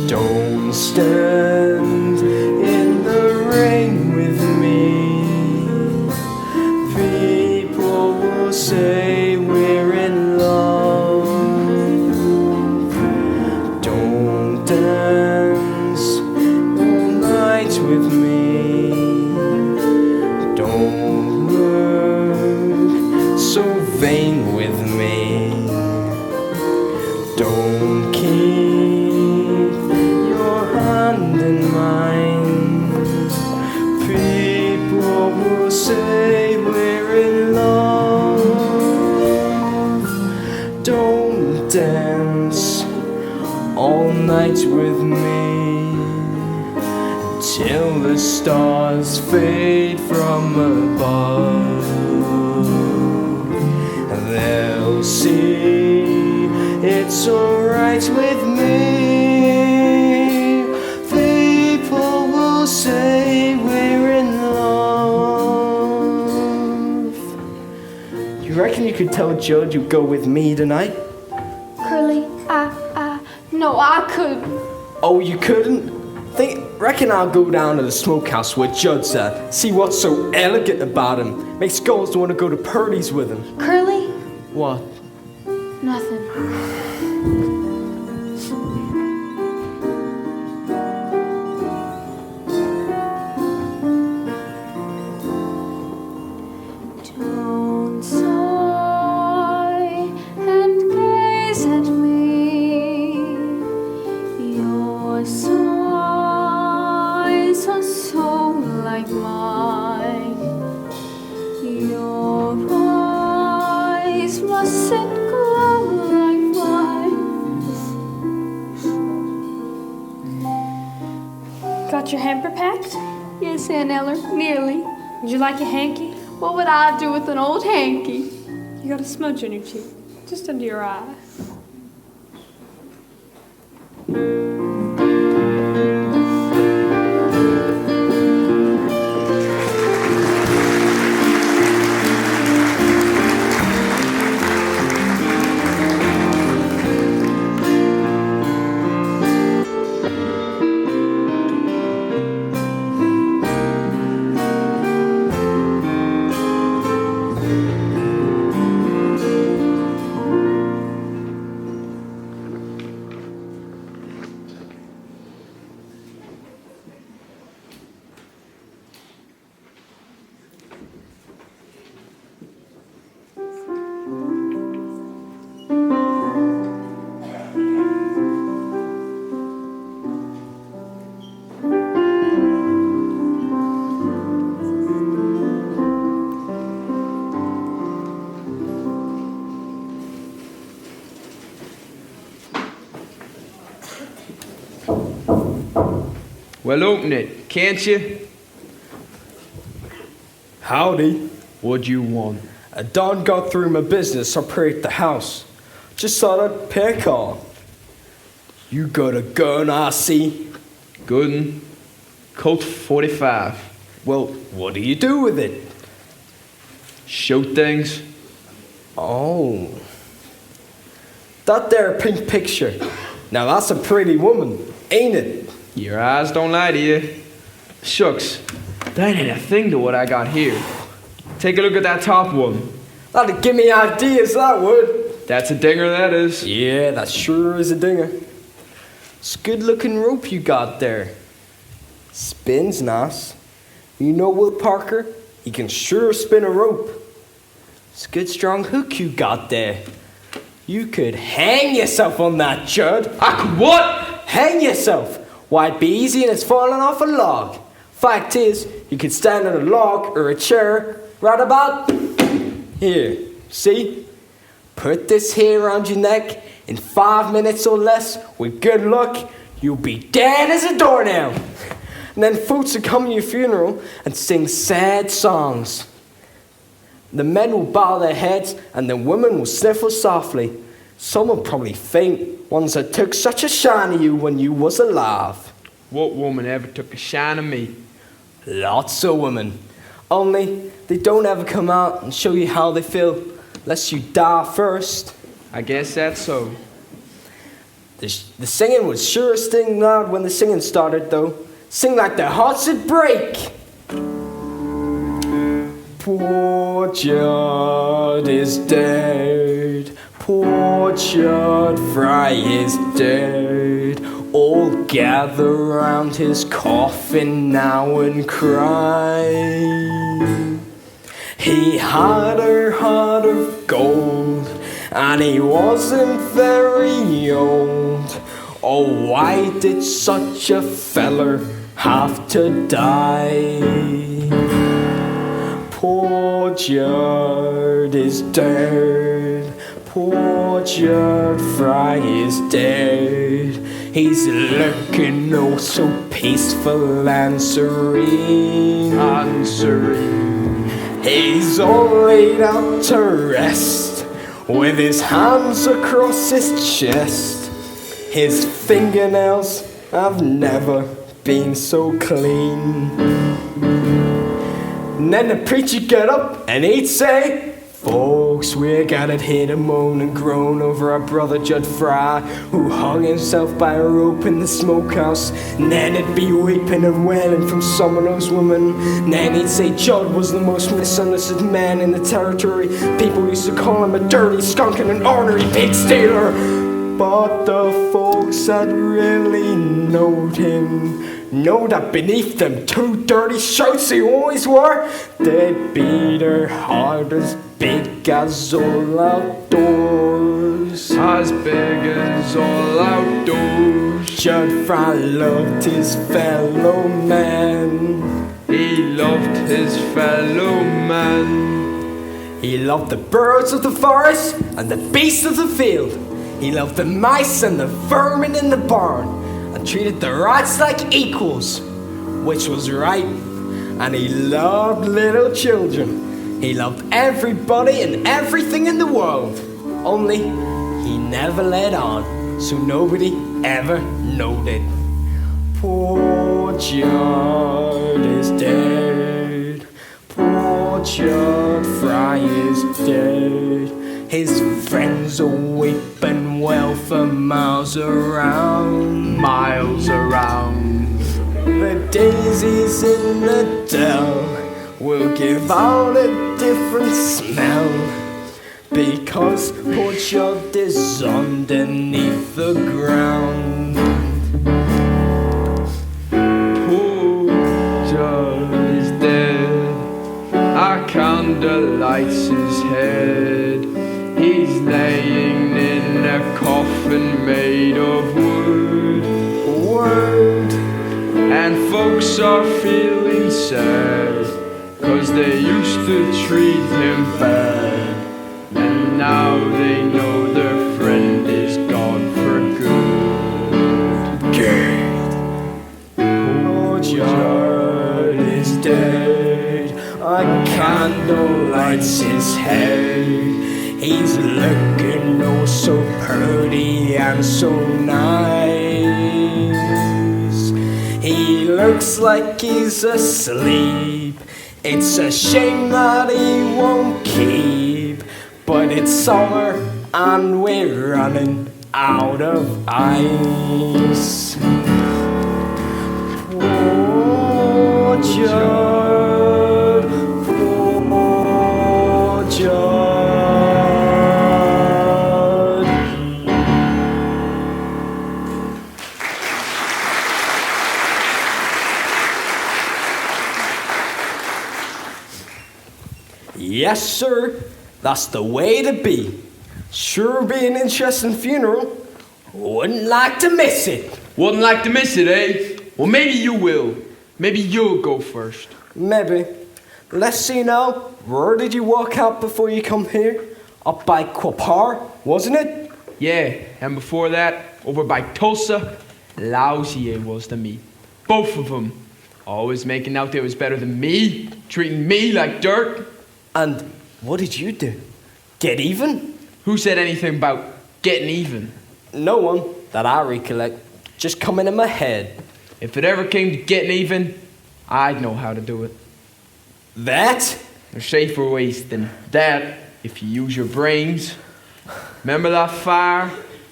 Don't stand in the rain with me. People will say we're in love. Don't dance all night with me. Don't look so vain with me. Don't keep your hand in mine. People will say we're in love. Don't dance all night with me till the stars fade from above. They'll see it's alright with me. People will say we're in love. You reckon you could tell Judd you'd go with me tonight? Curly, no, I couldn't. Oh, you couldn't? Reckon I'll go down to the smokehouse where Judd's at. See what's so elegant about him. Makes girls want to go to parties with him. Curly, What? nothing. Got your hamper packed? Yes, Aunt Eller, nearly. Would you like a hanky? What would I do with an old hanky? You got a smudge on your cheek, just under your eye. Well, open it, can't you? Howdy. What you want? I done got through my business up here at the house. Just thought I'd pay a call. You got a gun, I see. Good 'un. Colt 45. Well, what do you do with it? Shoot things. Oh. That there pink picture. Now that's a pretty woman, ain't it? Your eyes don't lie to you. Shucks, that ain't a thing to what I got here. Take a look at that top one. That'd give me ideas, that would. That's a dinger, that is. Yeah, that sure is a dinger. It's a good looking rope you got there. Spins nice. You know Will Parker? He can sure spin a rope. It's a good strong hook you got there. You could hang yourself on that, Judd. I could what? Hang yourself. Why, it'd be easy and it's falling off a log. Fact is, you could stand on a log or a chair right about here. See? Put this here around your neck. In 5 minutes or less, with good luck, you'll be dead as a doornail. And then folks will come to your funeral and sing sad songs. The men will bow their heads and the women will sniffle softly. Some will probably faint, ones that took such a shine of you when you was alive. What woman ever took a shine of me? Lots of women. Only they don't ever come out and show you how they feel, unless you die first. I guess that's so. The singing was sure sting loud when the singing started, though. Sing like their hearts would break. Poor Judd is dead. Poor Judd Fry is dead. All gather round his coffin now and cry. He had a heart of gold, and he wasn't very old. Oh, why did such a feller have to die? Poor Judd is dead. Poor Judd Fry is dead. He's looking oh so peaceful and serene. He's all laid out to rest, with his hands across his chest. His fingernails have never been so clean. And then the preacher get up and he'd say, folks, we got it here to moan and groan over our brother Judd Fry, who hung himself by a rope in the smokehouse. And then it'd be weeping and wailing from some of those women. And then he'd say Judd was the most misunderstood man in the territory. People used to call him a dirty skunk and an ornery pig stealer. But the folks that really knowed him know that beneath them 2 dirty shirts he always wore, they'd be their heart as big as all outdoors. As big as all outdoors. Judd Fry loved his fellow man. He loved his fellow man. He loved the birds of the forest and the beasts of the field. He loved the mice and the vermin in the barn, and treated the rats like equals. which was right. And he loved little children. He loved everybody and everything in the world. Only he never let on, so nobody ever knowed it. Poor Judd is dead. Poor Judd Fry is dead. His friends are weeping well for miles around. Miles around. The daisies in the dell will give out a different smell. Because poor Judd is underneath the ground. Poor Judd is dead. A candle lights his head. He's laying in a coffin made of wood. And folks are feeling sad, 'cause they used to treat him bad. And now they know their friend is gone for good. Poor Judd is dead. A candle lights his head. He's looking oh so pretty and so nice. He looks like he's asleep. It's a shame that he won't keep. But it's summer and we're running out of ice. Poor Judd, poor Judd. Yes, sir. That's the way to be. Sure be an interesting funeral. Wouldn't like to miss it. Wouldn't like to miss it, eh? Well, maybe you will. Maybe you'll go first. Maybe. Let's see now. Where did you walk out before you come here? Up by Quapar, wasn't it? Yeah, and before that, over by Tulsa, lousy it was to me. Both of them. Always making out they was better than me, treating me like dirt. And what did you do? Get even? Who said anything about getting even? No one that I recollect. Just coming in my head. If it ever came to getting even, I'd know how to do it. That? There's safer ways than that if you use your brains. Remember that fire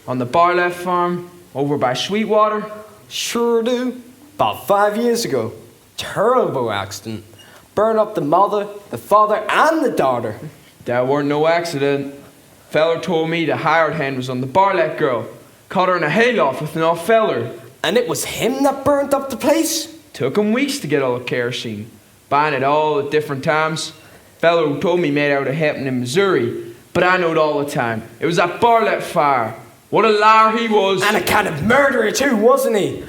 on the Bartlett farm over by Sweetwater? Sure do. About 5 years ago. Terrible accident. Burned up the mother, the father, and the daughter. That weren't no accident. Feller told me the hired hand was on the Bartlett girl. Caught her in a hayloft with an off feller. And it was him that burnt up the place? Took him weeks to get all the kerosene. Buying it all at different times. Feller who told me made out it happened in Missouri. But I knowed all the time. It was that Bartlett fire. What a liar he was. And a kind of murderer too, wasn't he?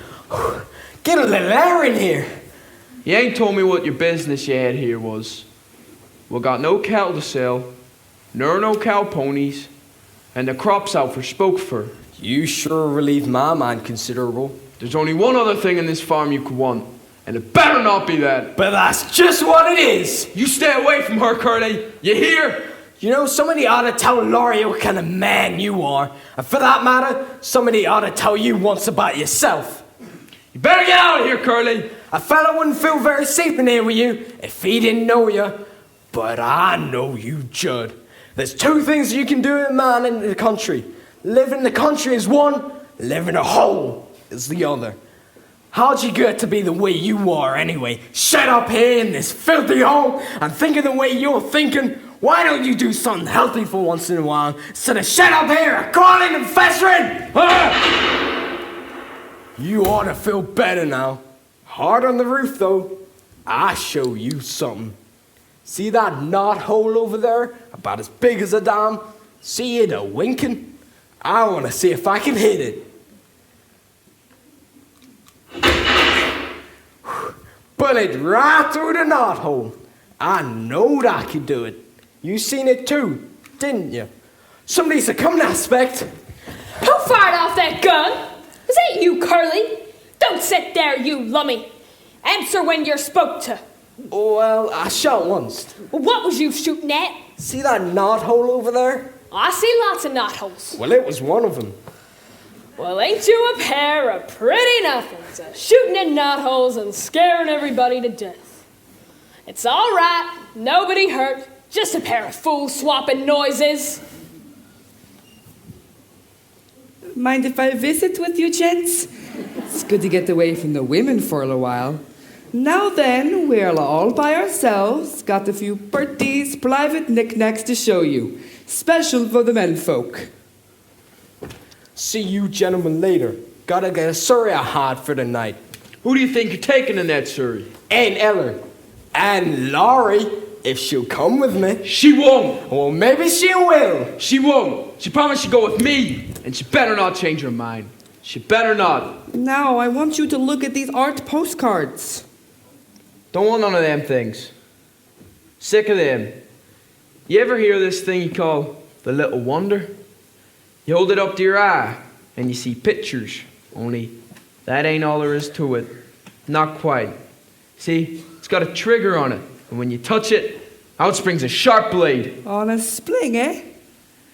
Get a little air in here. You ain't told me what your business you had here was. We got no cattle to sell, nor no cow ponies, and the crop's out for spoke fur. You sure relieved my mind considerable. There's only one other thing in this farm you could want, and it better not be that. But that's just what it is. You stay away from her, Curly. You hear? You know, somebody ought to tell Laurie what kind of man you are. And for that matter, somebody ought to tell you once about yourself. You better get out of here, Curly. A fella wouldn't feel very safe in here with you if he didn't know you. But I know you, Judd. There's two things you can do, man, in the country. Live in the country is one, live in a hole is the other. How'd you get to be the way you are anyway? Shut up here in this filthy hole and thinking the way you're thinking. Why don't you do something healthy for once in a while instead of shut up here crawling and festering? You ought to feel better now. Hard on the roof though. I show you something. See that knot hole over there? About as big as a dam? See it a-winking? I want to see if I can hit it. Bullet right through the knot hole. I knowed I could do it. You seen it too, didn't you? Somebody's a coming aspect. Who fired off that gun? Was that you, Curly? Don't sit there, you lummy. Answer when you're spoke to. Well, I shot once. Well, what was you shooting at? See that knot hole over there? I see lots of knotholes. Well, it was one of them. Well, ain't you a pair of pretty nothings, shooting at knotholes and scaring everybody to death. It's all right, nobody hurt, just a pair of fools swapping noises. Mind if I visit with you, gents? It's good to get away from the women for a while. Now then, we're all by ourselves. Got a few pretty private knickknacks to show you. Special for the menfolk. See you gentlemen later. Gotta get a Surrey I had for the night. Who do you think you're taking in that Surrey? Aunt Eller. And Laurie, if she'll come with me. She won't. Well, maybe she will. She won't. She promised she'd go with me. And she better not change her mind. She better not. Now, I want you to look at these art postcards. Don't want none of them things. Sick of them. You ever hear this thing you call the little wonder? You hold it up to your eye and you see pictures. Only that ain't all there is to it. Not quite. See, it's got a trigger on it. And when you touch it, out springs a sharp blade. On a spling, eh?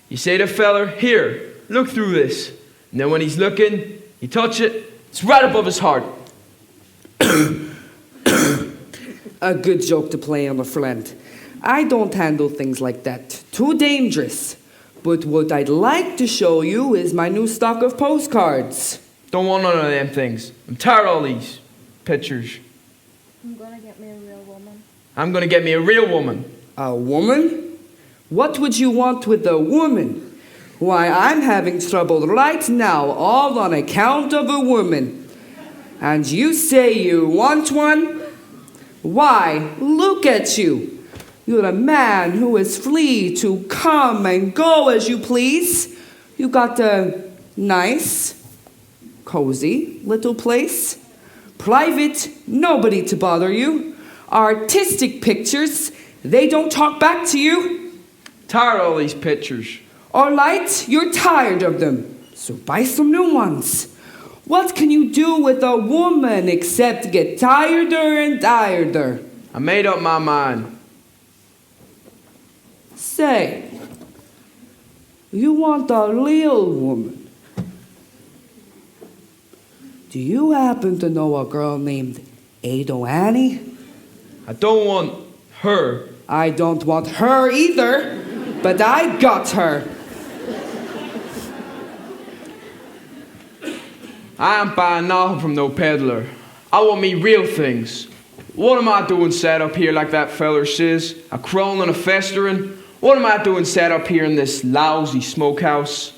You say to the feller, here, look through this. And then when he's looking, you touch it, it's right above his heart. A good joke to play on a friend. I don't handle things like that. Too dangerous. But what I'd like to show you is my new stock of postcards. Don't want none of them things. I'm tired of all these pictures. I'm gonna get me a real woman. I'm gonna get me a real woman. A woman? What would you want with a woman? Why, I'm having trouble right now, all on account of a woman. And you say you want one? Why, look at you. You're a man who is free to come and go as you please. You got a nice, cozy little place. Private, nobody to bother you. Artistic pictures, they don't talk back to you. Tired of all these pictures. All right, you're tired of them, so buy some new ones. What can you do with a woman except get tireder and tireder? I made up my mind. Say, you want a real woman. Do you happen to know a girl named Ado Annie? I don't want her. I don't want her either, but I got her. I ain't buying nothing from no peddler. I want me real things. What am I doing sat up here like that feller says? A crawling and a festering? What am I doing sat up here in this lousy smokehouse?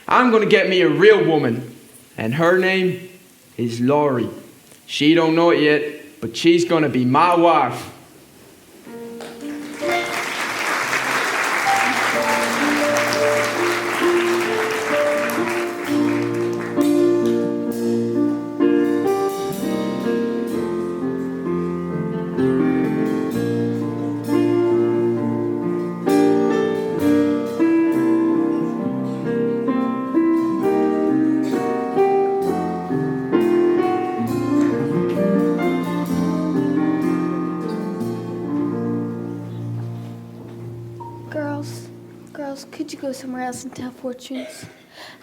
I'm gonna get me a real woman. And her name is Laurie. She don't know it yet, but she's gonna be my wife. Could you go somewhere else and tell fortunes?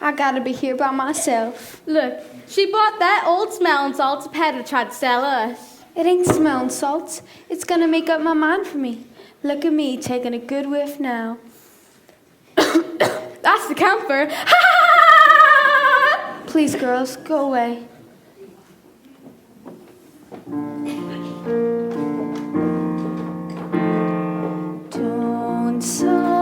I gotta be here by myself. Look, she bought that old smelling salts a peddler tried to sell us. It ain't smelling salts. It's gonna make up my mind for me. Look at me taking a good whiff now. That's the camphor. Please, girls, go away. Don't sigh.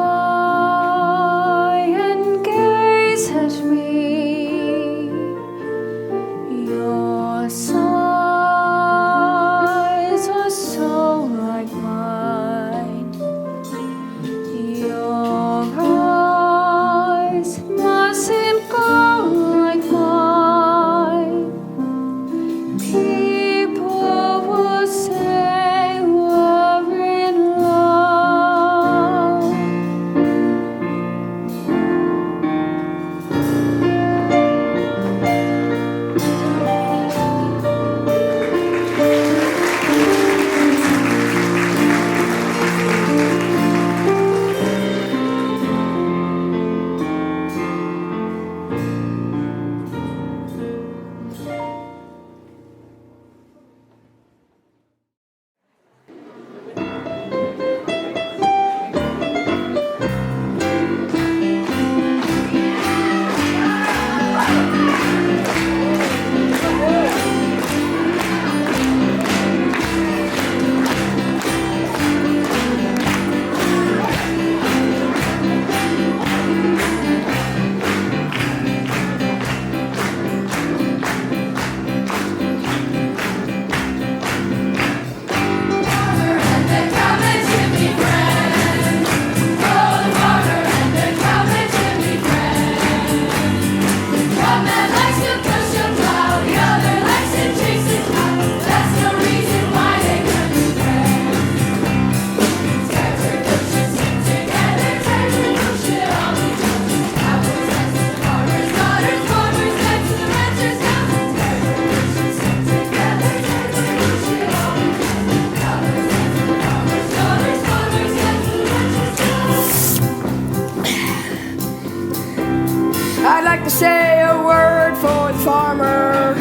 farmer.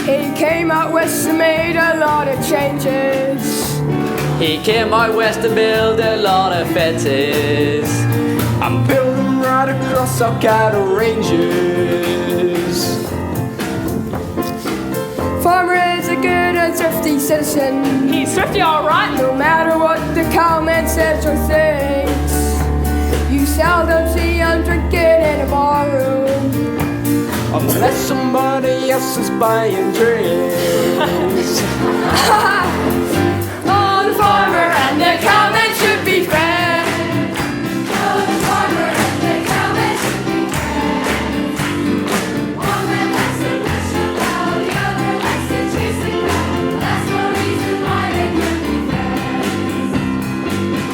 He came out west and made a lot of changes. He came out west to build a lot of fences. I'm building right across our cattle ranges. Farmer is a good and thrifty citizen. He's thrifty, all right. No matter what the cowman says or thinks, you seldom see him drinking in a barroom. Unless somebody else is buying drinks. Oh, the farmer and the cowman should be friends. Oh, the farmer and the cowman should be friends. One man likes to push a cow, the other likes to chase the cow. That's no reason why they can't be friends.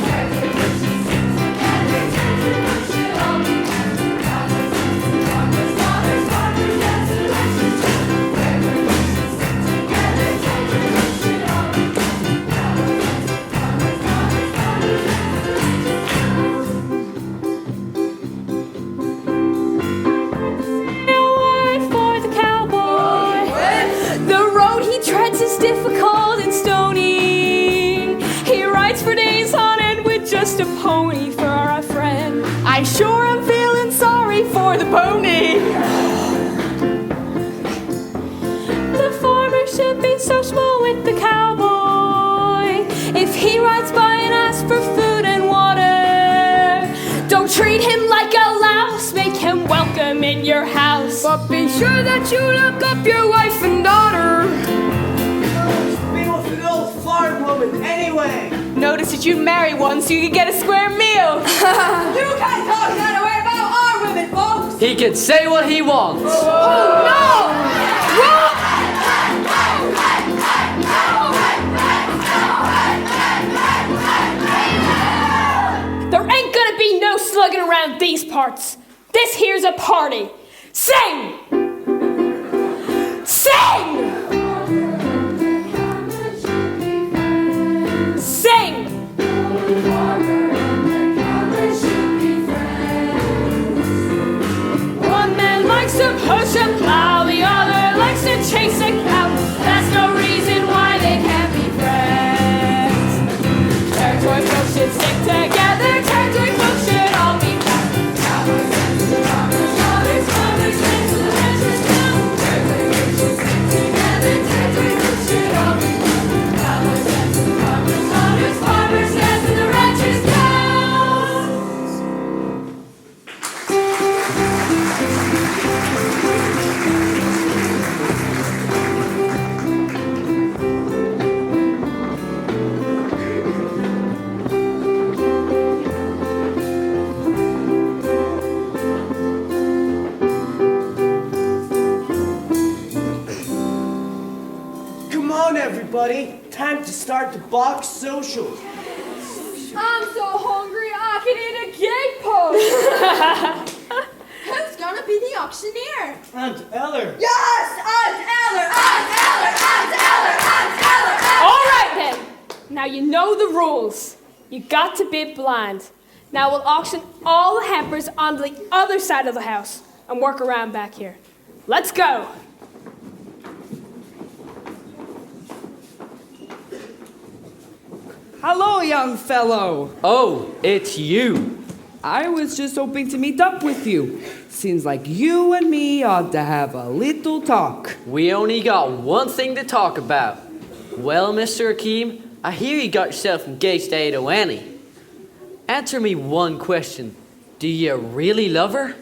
Tractor pushes stick together, tractor push it all together. Farmers daughters, farmers dads, elections too. Tractor pushes stick together, tractor push it all together. Farmers daughters, farmers dads, elections too. A word for the cowboy. The road he treads is difficult and stony. He rides for days on end with just a pony for a friend. I sure am feeling sorry for the pony. The farmer should be sociable with the cowboy. If he rides by and asks for food and water, don't treat him like a louse. Make him welcome in your house. But be sure that you look up your wife and daughter. Be with an old farm woman anyway. Notice that you marry one so you can get a square meal. You can't talk that way about our women, folks. He can say what he wants. There ain't gonna be no slugging around these parts. This here's a party. Sing! Sing! Sing! One man likes to push a plow, the other likes to chase a cow. That's no reason why they can't be friends. Territory folks should stick together, territory folks should all be friends. Cowboys and farmers, daughters, farmers, friends, and the ranchers too. Territory folks should stick together, territory folks should all be friends. Cowboys and farmers, daughters, farmers, friends, and the ranchers too. Come on, everybody. Time to start the box social. I'm so hungry I can eat a gate post. Who's gonna be the auctioneer? Aunt Eller. Yes, Aunt Eller, Aunt Eller, Aunt Eller, Aunt Eller, Aunt All right then. Now you know the rules. You got to bid blind. Now we'll auction all the hampers on the other side of the house and work around back here. Let's go. Hello, young fellow. Oh, it's you. I was just hoping to meet up with you. Seems like you and me ought to have a little talk. We only got one thing to talk about. Well, Mr. Akeem, I hear you got yourself engaged to Ada Annie. Answer me one question. Do you really love her?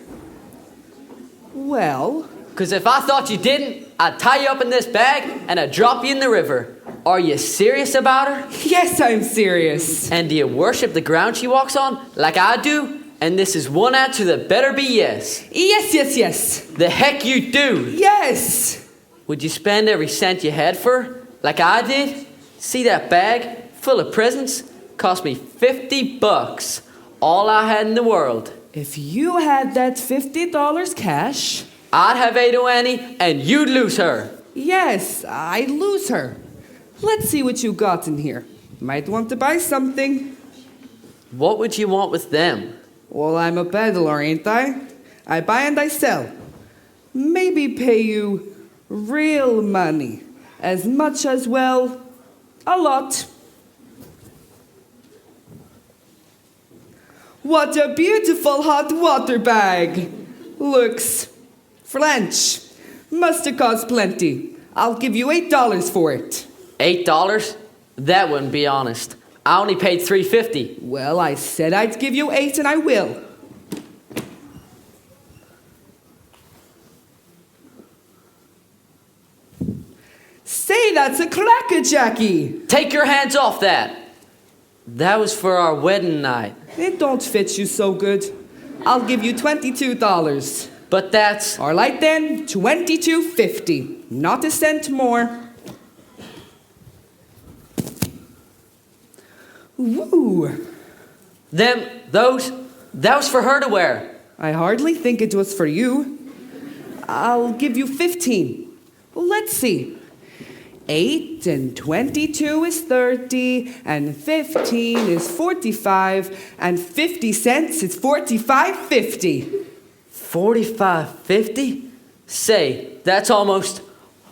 Well, Because if I thought you didn't, I'd tie you up in this bag and I'd drop you in the river. Are you serious about her? yes, I'm serious. And do you worship the ground she walks on like I do? And this is one answer that better be yes. Yes, yes, yes. The heck you do. Yes. Would you spend every cent you had for her like I did? See that bag full of presents? Cost me $50. All I had in the world. If you had that $50 cash, I'd have Ada Annie and you'd lose her. yes, I'd lose her. Let's see what you got in here. Might want to buy something. What would you want with them? Well, I'm a peddler, ain't I? I buy and I sell. maybe pay you real money. As much as, well, a lot. What a beautiful hot water bag. Looks French. Must have cost plenty. I'll give you $8 for it. $8? That wouldn't be honest. I only paid $3.50. Well, I said I'd give you 8 and I will. Say, that's a crackerjacky. Take your hands off that. That was for our wedding night. It don't fit you so good. I'll give you $22. But that's... All right then, $22.50. Not a cent more. Woo! that was for her to wear. I hardly think it was for you. I'll give you 15. Well, let's see. 8 and 22 is 30, and 15 is 45, and 50 cents is 45.50. 45.50? Say, that's almost...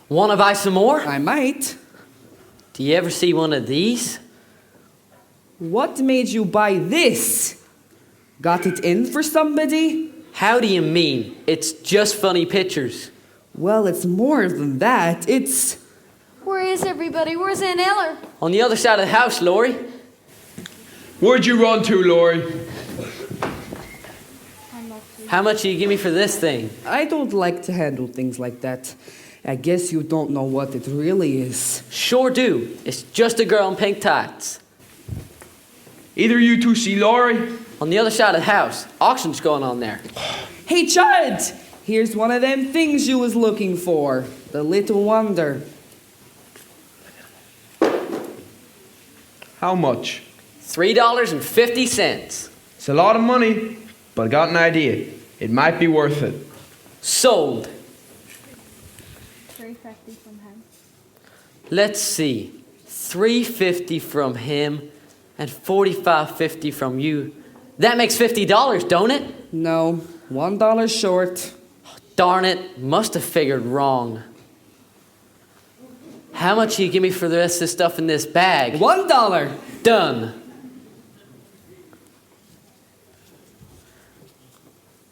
Wanna buy some more? I might. Do you ever see one of these? What made you buy this? Got it in for somebody? How do you mean? It's just funny pictures. Well, it's more than that. It's... Where is everybody? Where's Aunt Eller? On the other side of the house, Laurie. Where'd you run to, Laurie? How much do you give me for this thing? I don't like to handle things like that. I guess you don't know what it really is. Sure do. It's just a girl in pink tights. Either you two see Laurie? On the other side of the house. Auction's going on there. Hey, Judd! Here's one of them things you was looking for. The little wonder. How much? $3.50. It's a lot of money, but I got an idea. It might be worth it. Sold. $3.50 from him. Let's see. $3.50 from him and $45.50 from you. That makes $50, don't it? No, $1 short. Darn it, must have figured wrong. How much do you give me for the rest of the stuff in this bag? $1. Done.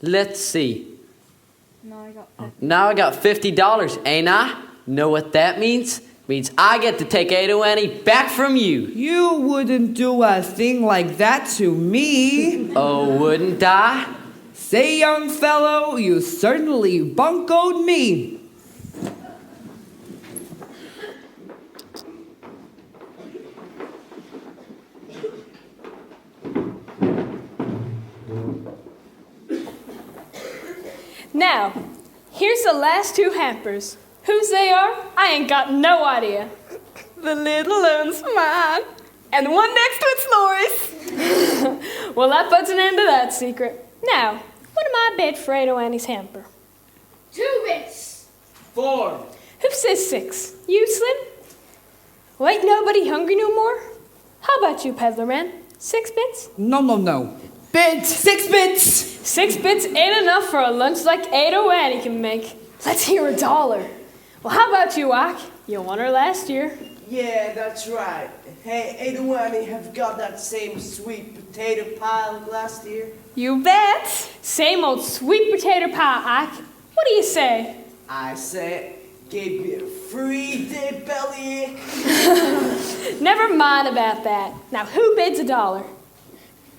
Let's see. Now I got $50, ain't I? Know what that means? Means I get to take Ada Annie back from you. You wouldn't do a thing like that to me. Oh, wouldn't I? Say, young fellow, you certainly buncoed me. Now, here's the last two hampers. Whose they are, I ain't got no idea. The little one's mine, and the one next to it's Laura's. Well, that puts an end to that secret. Now, what am I bid for Ada Annie's hamper? 2 bits. 4. Who says 6? You, Slim? Well, ain't nobody hungry no more? How about you, peddler man? 6 bits? No. Bids. 6 bits. 6 bits ain't enough for a lunch like Ada Annie can make. Let's hear $1. Well, how about you, Ike? You won her last year. Yeah, that's right. Hey, Ada Annie have got that same sweet potato pie like last year? You bet. Same old sweet potato pie, Ike. What do you say? I say, gave me a free day bellyache. Never mind about that. Now, who bids $1?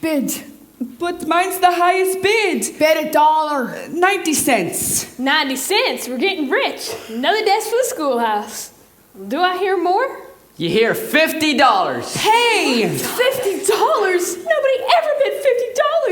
Bid. But mine's the highest bid. Bet $1. 90 cents. 90 cents. We're getting rich. Another desk for the schoolhouse. Do I hear more? You hear $50. Hey! $50? Nobody ever bid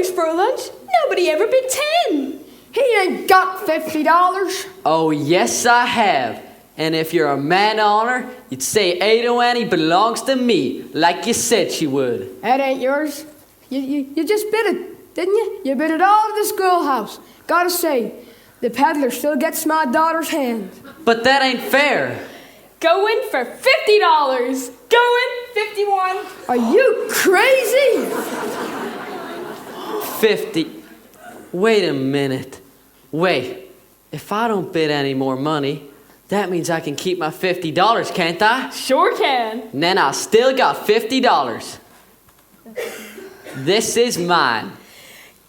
$50 for a lunch. Nobody ever bid 10. He ain't got $50. Oh, yes, I have. And if you're a man of honor, you'd say Ada Annie belongs to me, like you said she would. That ain't yours. You just bid it, didn't you? You bid it all to the schoolhouse. Gotta say, the peddler still gets my daughter's hand. But that ain't fair. Go in for $50. Go in 51. Are you crazy? 50. Wait a minute. Wait. If I don't bid any more money, that means I can keep my $50, can't I? Sure can. And then I still got $50. This is mine.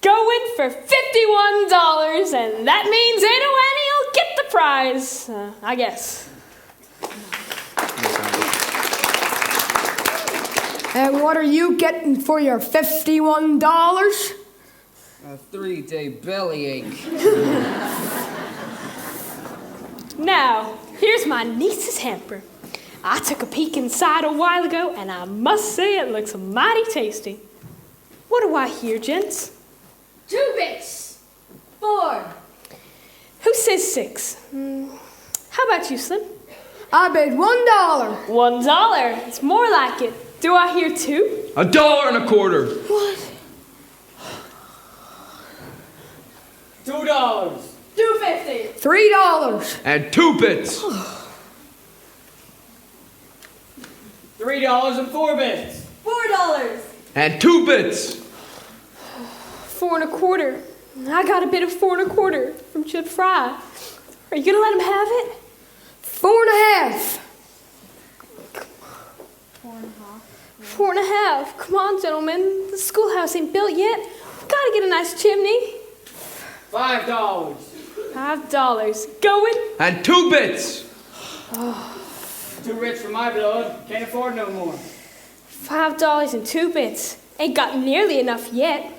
Going for $51, and that means Aunt Annie will get the prize. I guess. And what are you getting for your $51? A 3-day bellyache. Now, here's my niece's hamper. I took a peek inside a while ago, and I must say it looks mighty tasty. What do I hear, gents? 2 bits. 4. Who says 6? How about you, Slim? I bid $1. $1. It's more like it. Do I hear 2? $1.25. What? $2. $2.50. $3. And 2 bits. $3 and 4 bits. $4. And 2 bits. 4 1/4. I got a bit of 4 1/4 from Judd Fry. Are you gonna let him have it? 4 1/2. 4 1/2. Come on, gentlemen. The schoolhouse ain't built yet. We've gotta get a nice chimney. $5. $5. Going. And 2 bits. Too rich for my blood. Can't afford no more. $5 and 2 bits. Ain't got nearly enough yet.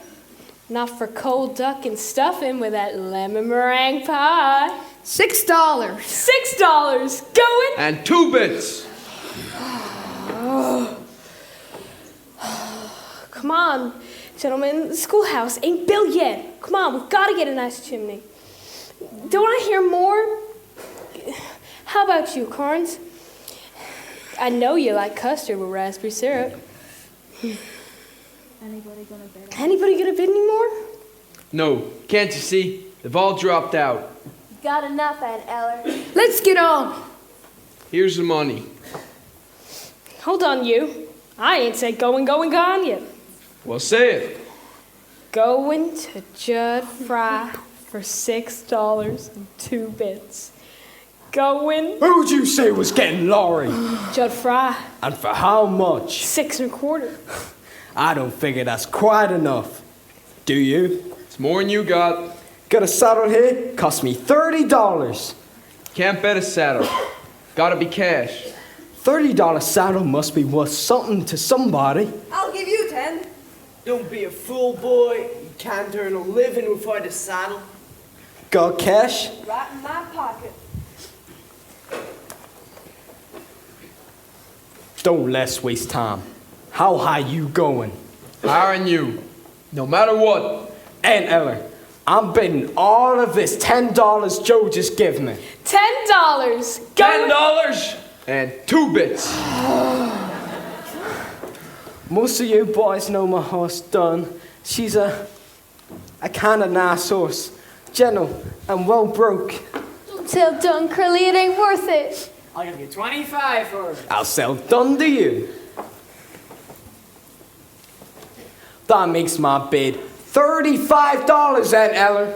Not for cold duck and stuffing with that lemon meringue pie. $6. $6. Going. And 2 bits. Come on, gentlemen. The schoolhouse ain't built yet. Come on, we've got to get a nice chimney. Don't I hear more? How about you, Carnes? I know you like custard with raspberry syrup. Anybody gonna bid any more? No, can't you see? They've all dropped out. Got enough, Aunt Eller. Let's get on. Here's the money. Hold on, you. I ain't said going, gone yet. Well, say it. Going to Judd Fry for $6 and 2 bits. Going. Who'd you say was getting Laurie? Judd Fry. And for how much? 6 1/4. I don't figure that's quite enough. Do you? It's more than you got. Got a saddle here? Cost me $30. Can't bet a saddle. Gotta be cash. $30 saddle must be worth something to somebody. I'll give you 10. Don't be a fool, boy. You can't earn a living without a saddle. Got cash? Right in my pocket. Don't let's waste time. How high you going? Higher than you. No matter what. Aunt Eller, I'm bidding all of this $10 Joe just gave me. $10. Going. $10 and 2 bits. Most of you boys know my horse Dunn. She's a kind of nice horse. Gentle and well broke. Don't tell Dun Curly it ain't worth it. I'll give you 25 for it. I'll sell Dunn to you. That makes my bid $35, Aunt Eller.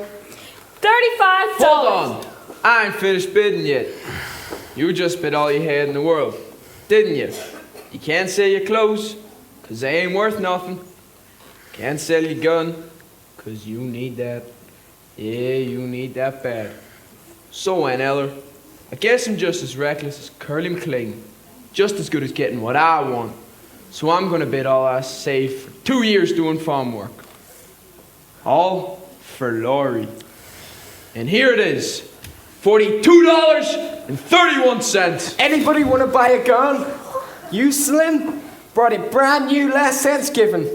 $35. Hold on. I ain't finished bidding yet. You just bid all you had in the world, didn't you? You can't sell your clothes, 'cause they ain't worth nothing. Can't sell your gun, 'cause you need that. Yeah, you need that bad. So, Aunt Eller, I guess I'm just as reckless as Curly McLean. Just as good as getting what I want. So I'm gonna bid all I saved for 2 years doing farm work. All for Laurie. And here it is. $42.31. Anybody want to buy a gun? You, Slim? Brought it brand new last Thanksgiving.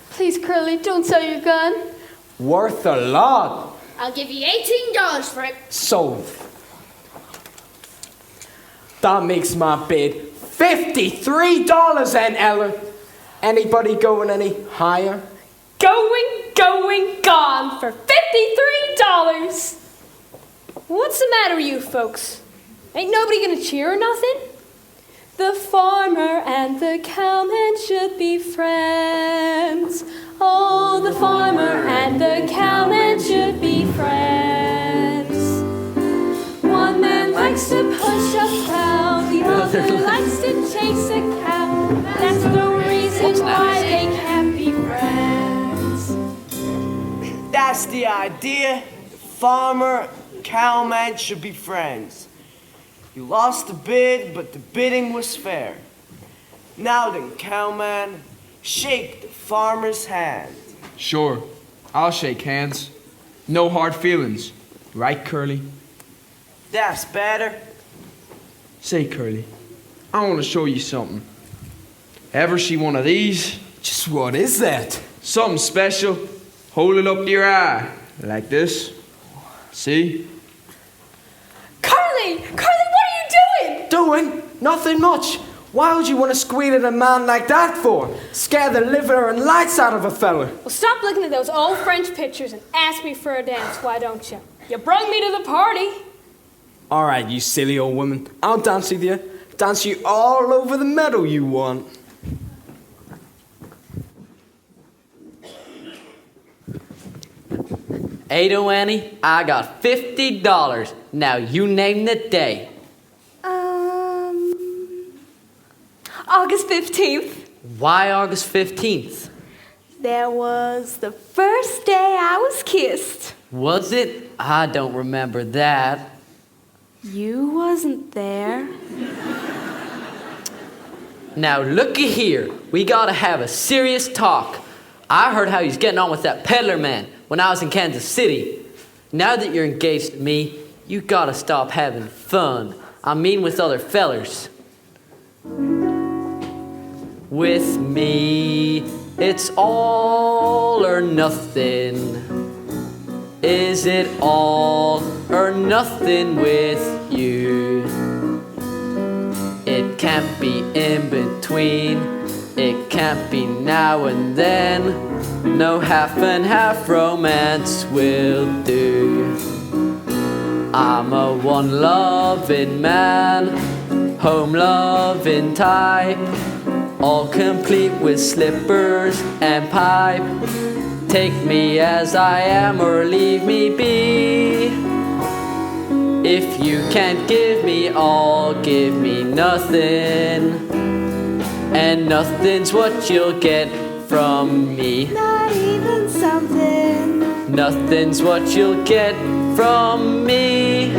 Please, Curly, don't sell your gun. Worth a lot. I'll give you $18 for it. Sold. That makes my bid $53, Aunt Eller. Anybody going any higher? Going, gone for $53. What's the matter with you folks? Ain't nobody gonna cheer or nothing? The farmer and the cowman should be friends. Oh, the farmer and the cowman should be friends. likes to push a plow, the other likes to chase a cow. That's the reason why they can't be friends. That's the idea. The farmer, cowman should be friends. You lost the bid, but the bidding was fair. Now then, cowman, shake the farmer's hand. Sure, I'll shake hands. No hard feelings. Right, Curly? That's better. Say, Curly, I want to show you something. Ever see one of these? Just what is that? Something special. Hold it up to your eye. Like this. See? Carly! Carly, what are you doing? Doing? Nothing much. Why would you want to squeal at a man like that for? Scare the liver and lights out of a fella. Well, stop looking at those old French pictures and ask me for a dance, why don't you? You brought me to the party. All right, you silly old woman. I'll dance with you. Dance you all over the meadow you want. Ada Annie, I got $50. Now you name the day. August 15th. Why August 15th? There was the first day I was kissed. Was it? I don't remember that. You wasn't there. Now looky here. We gotta have a serious talk. I heard how he's getting on with that peddler man when I was in Kansas City. Now that you're engaged to me, you gotta stop having fun. I mean with other fellers. With me, it's all or nothing. Is it all or nothing with you? It can't be in between. It can't be now and then. No half and half romance will do. I'm a one loving man, home loving type, all complete with slippers and pipe. Take me as I am or leave me be. If you can't give me all, give me nothing. And nothing's what you'll get from me. Not even something. Nothing's what you'll get from me.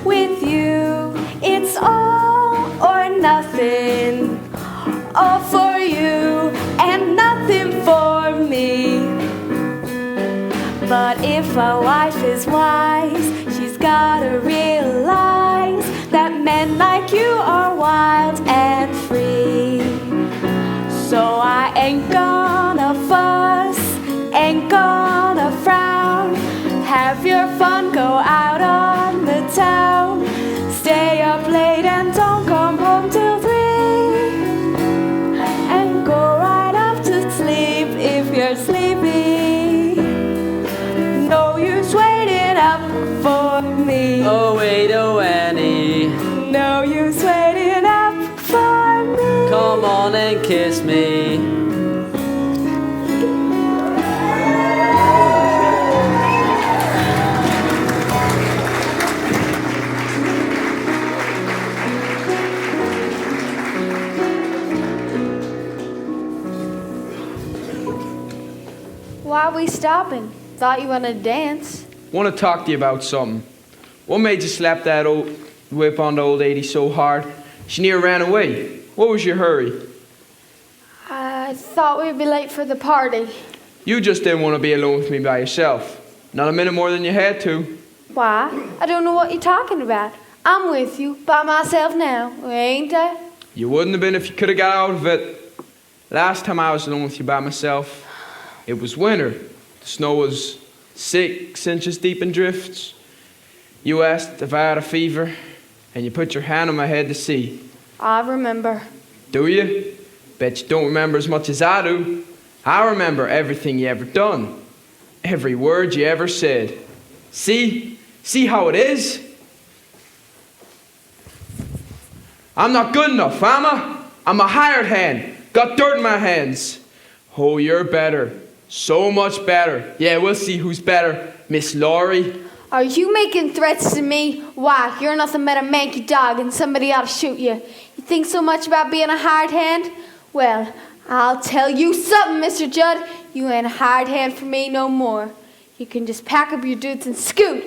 With you, it's all or nothing. All for you and nothing for me. But if a wife is wise, she's gotta realize that men like you are wild and free. So I ain't gonna fuss, ain't gonna frown. Have your fun, go out on the town. Stay up late and don't come home till 3. And go right off to sleep if you're sleepy. No use waiting up for me. Oh wait, oh Annie, No use waiting up for me. come on and kiss me. Why are we stopping? Thought you wanted to dance. Want to talk to you about something. What made you slap that old whip on the old lady so hard? She near ran away. What was your hurry? I thought we'd be late for the party. You just didn't want to be alone with me by yourself. Not a minute more than you had to. Why? I don't know what you're talking about. I'm with you by myself now, ain't I? You wouldn't have been if you could have got out of it. Last time I was alone with you by myself, it was winter. The snow was 6 inches deep in drifts. You asked if I had a fever, and you put your hand on my head to see. I remember. Do you? Bet you don't remember as much as I do. I remember everything you ever done. Every word you ever said. See? See how it is? I'm not good enough, am I? I'm a hired hand. Got dirt in my hands. Oh, you're better. So much better. Yeah, we'll see who's better. Miss Laurie. Are you making threats to me? Why, you're nothing but a manky dog and somebody ought to shoot you. You think so much about being a hard hand? Well, I'll tell you something, Mr. Judd. You ain't a hard hand for me no more. You can just pack up your dudes and scoot.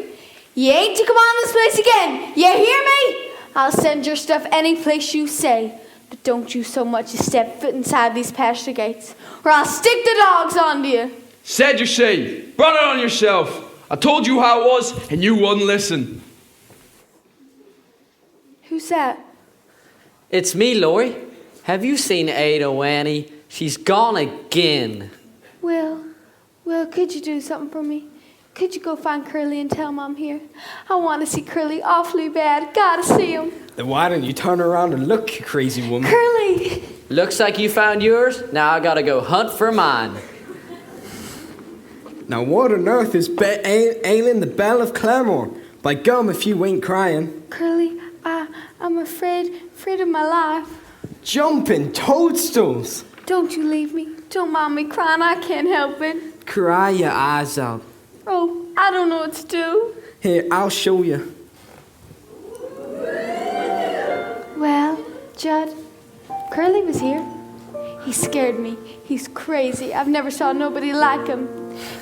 You ain't to come on this place again. You hear me? I'll send your stuff any place you say. But don't you so much as step foot inside these pasture gates, or I'll stick the dogs onto you. Said you say. Brought it on yourself. I told you how it was, and you wouldn't listen. Who's that? It's me, Laurie. Have you seen Ada, Annie? She's gone again. Well, could you do something for me? Could you go find Curly and tell him I'm here? I want to see Curly awfully bad. Gotta see him. Then why don't you turn around and look, you crazy woman? Curly! Looks like you found yours. Now I gotta go hunt for mine. Now what on earth is ailing the Belle of Claremore? By gum, if you ain't crying. Curly, I'm afraid of my life. Jumping toadstools. Don't you leave me. Don't mind me crying. I can't help it. Cry your eyes out. Oh, I don't know what to do. Here, I'll show you. Well, Judd, Curly was here. He scared me. He's crazy. I've never saw nobody like him.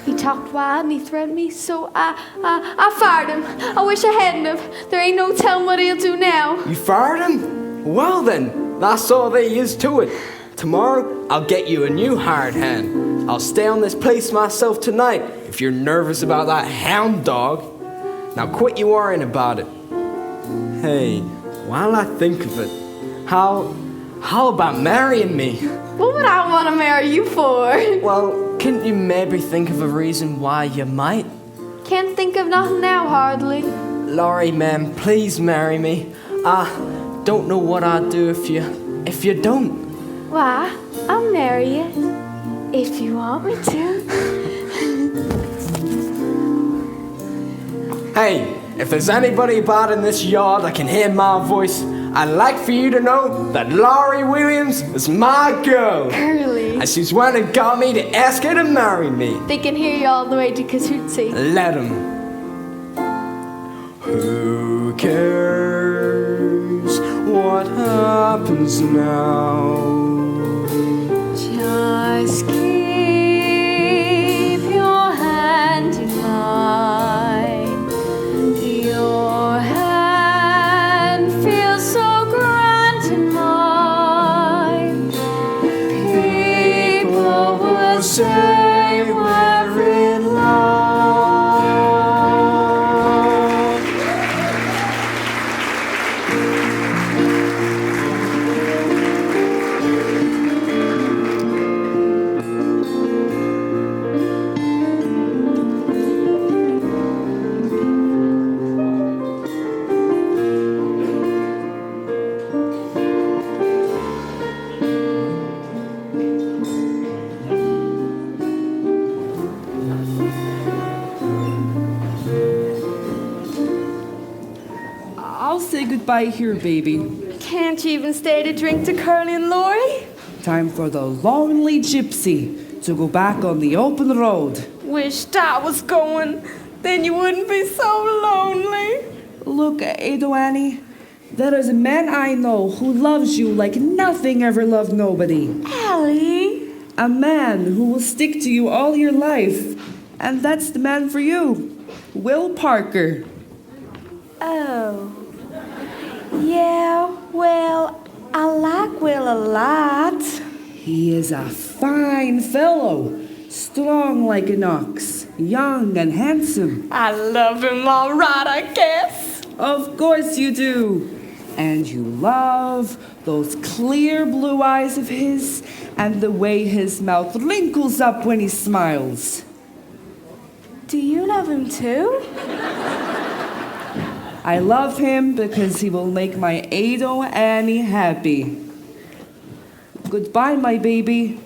He talked wild and he threatened me, so I fired him. I wish I hadn't have. There ain't no telling what he'll do now. You fired him? Well then, that's all there is to it. Tomorrow, I'll get you a new hired hand. I'll stay on this place myself tonight if you're nervous about that hound dog. Now quit you worrying about it. Hey, while I think of it, how about marrying me? What would I want to marry you for? Well, couldn't you maybe think of a reason why you might? Can't think of nothing now, hardly. Laurie, ma'am, please marry me. I don't know what I'd do if you don't. Why, I'll marry you. If you want me to. Hey, if there's anybody about in this yard that can hear my voice, I'd like for you to know that Laurie Williams is my girl. Curly. And she's went and got me to ask her to marry me. They can hear you all the way to Casootsy. Let 'em. Who cares what happens now? Just keep your hand in mine. Your hand feels so grand in mine. People will say we're in love. I'll say goodbye here, baby. Can't you even stay to drink to Curly and Laurie? Time for the lonely gypsy to go back on the open road. Wish I was going. Then you wouldn't be so lonely. Look, Ada, Annie, there is a man I know who loves you like nothing ever loved nobody. Allie? A man who will stick to you all your life. And that's the man for you. Will Parker. Oh. Yeah, well, I like Will a lot. He is a fine fellow, strong like an ox, young and handsome. I love him all right, I guess. Of course you do. And you love those clear blue eyes of his and the way his mouth wrinkles up when he smiles. Do you love him too? I love him because he will make my Ada Annie happy. Goodbye, my baby.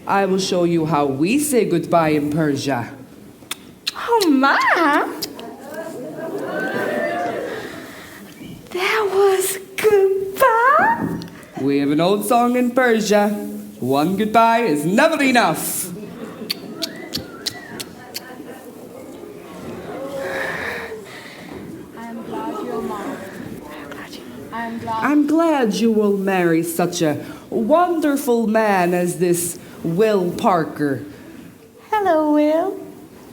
I will show you how we say goodbye in Persia. Oh, my. That was goodbye? We have an old song in Persia. One goodbye is never enough. I'm glad you will marry such a wonderful man as this Will Parker. Hello, Will.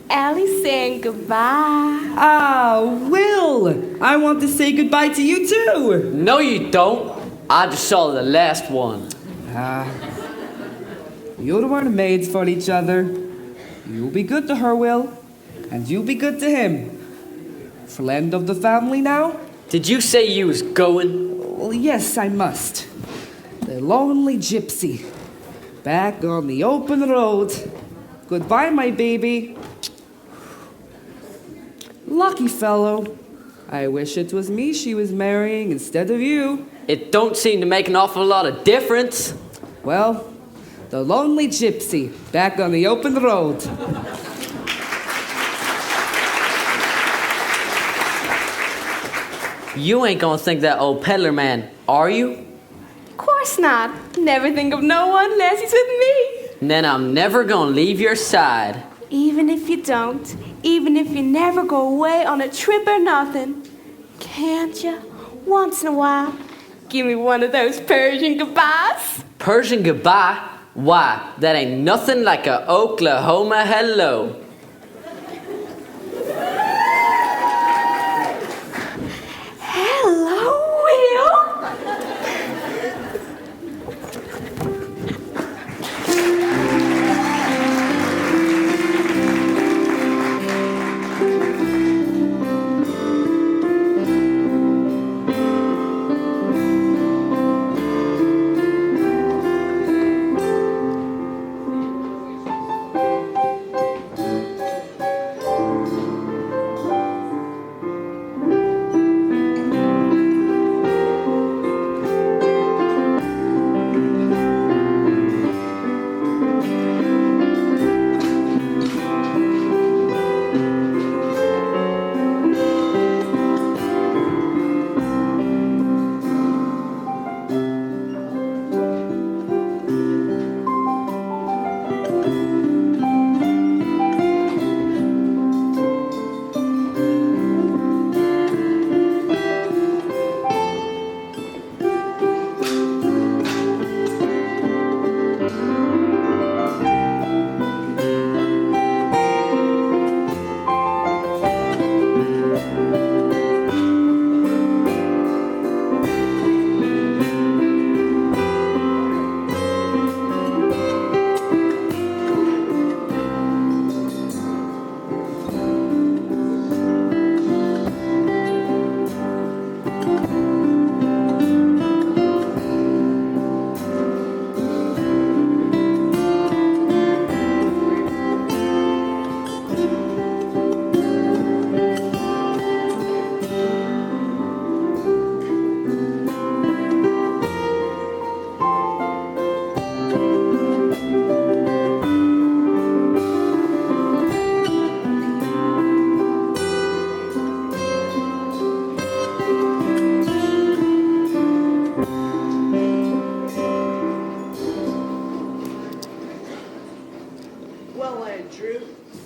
Allie's saying goodbye. Ah, Will! I want to say goodbye to you too. No, you don't. I just saw the last one. You were made for each other. You'll be good to her, Will. And you'll be good to him. Friend of the family now? Did you say you was going? Well, yes, I must. The lonely gypsy. Back on the open road. Goodbye, my baby. Lucky fellow. I wish it was me she was marrying instead of you. It don't seem to make an awful lot of difference. Well, the lonely gypsy. Back on the open road. You ain't gonna think that old peddler man, are you? Of course not. Never think of no one unless he's with me. And then I'm never gonna leave your side. Even if you don't, even if you never go away on a trip or nothing, can't you, once in a while, give me one of those Persian goodbyes? Persian goodbye? Why, that ain't nothing like a Oklahoma hello. Hello, Will.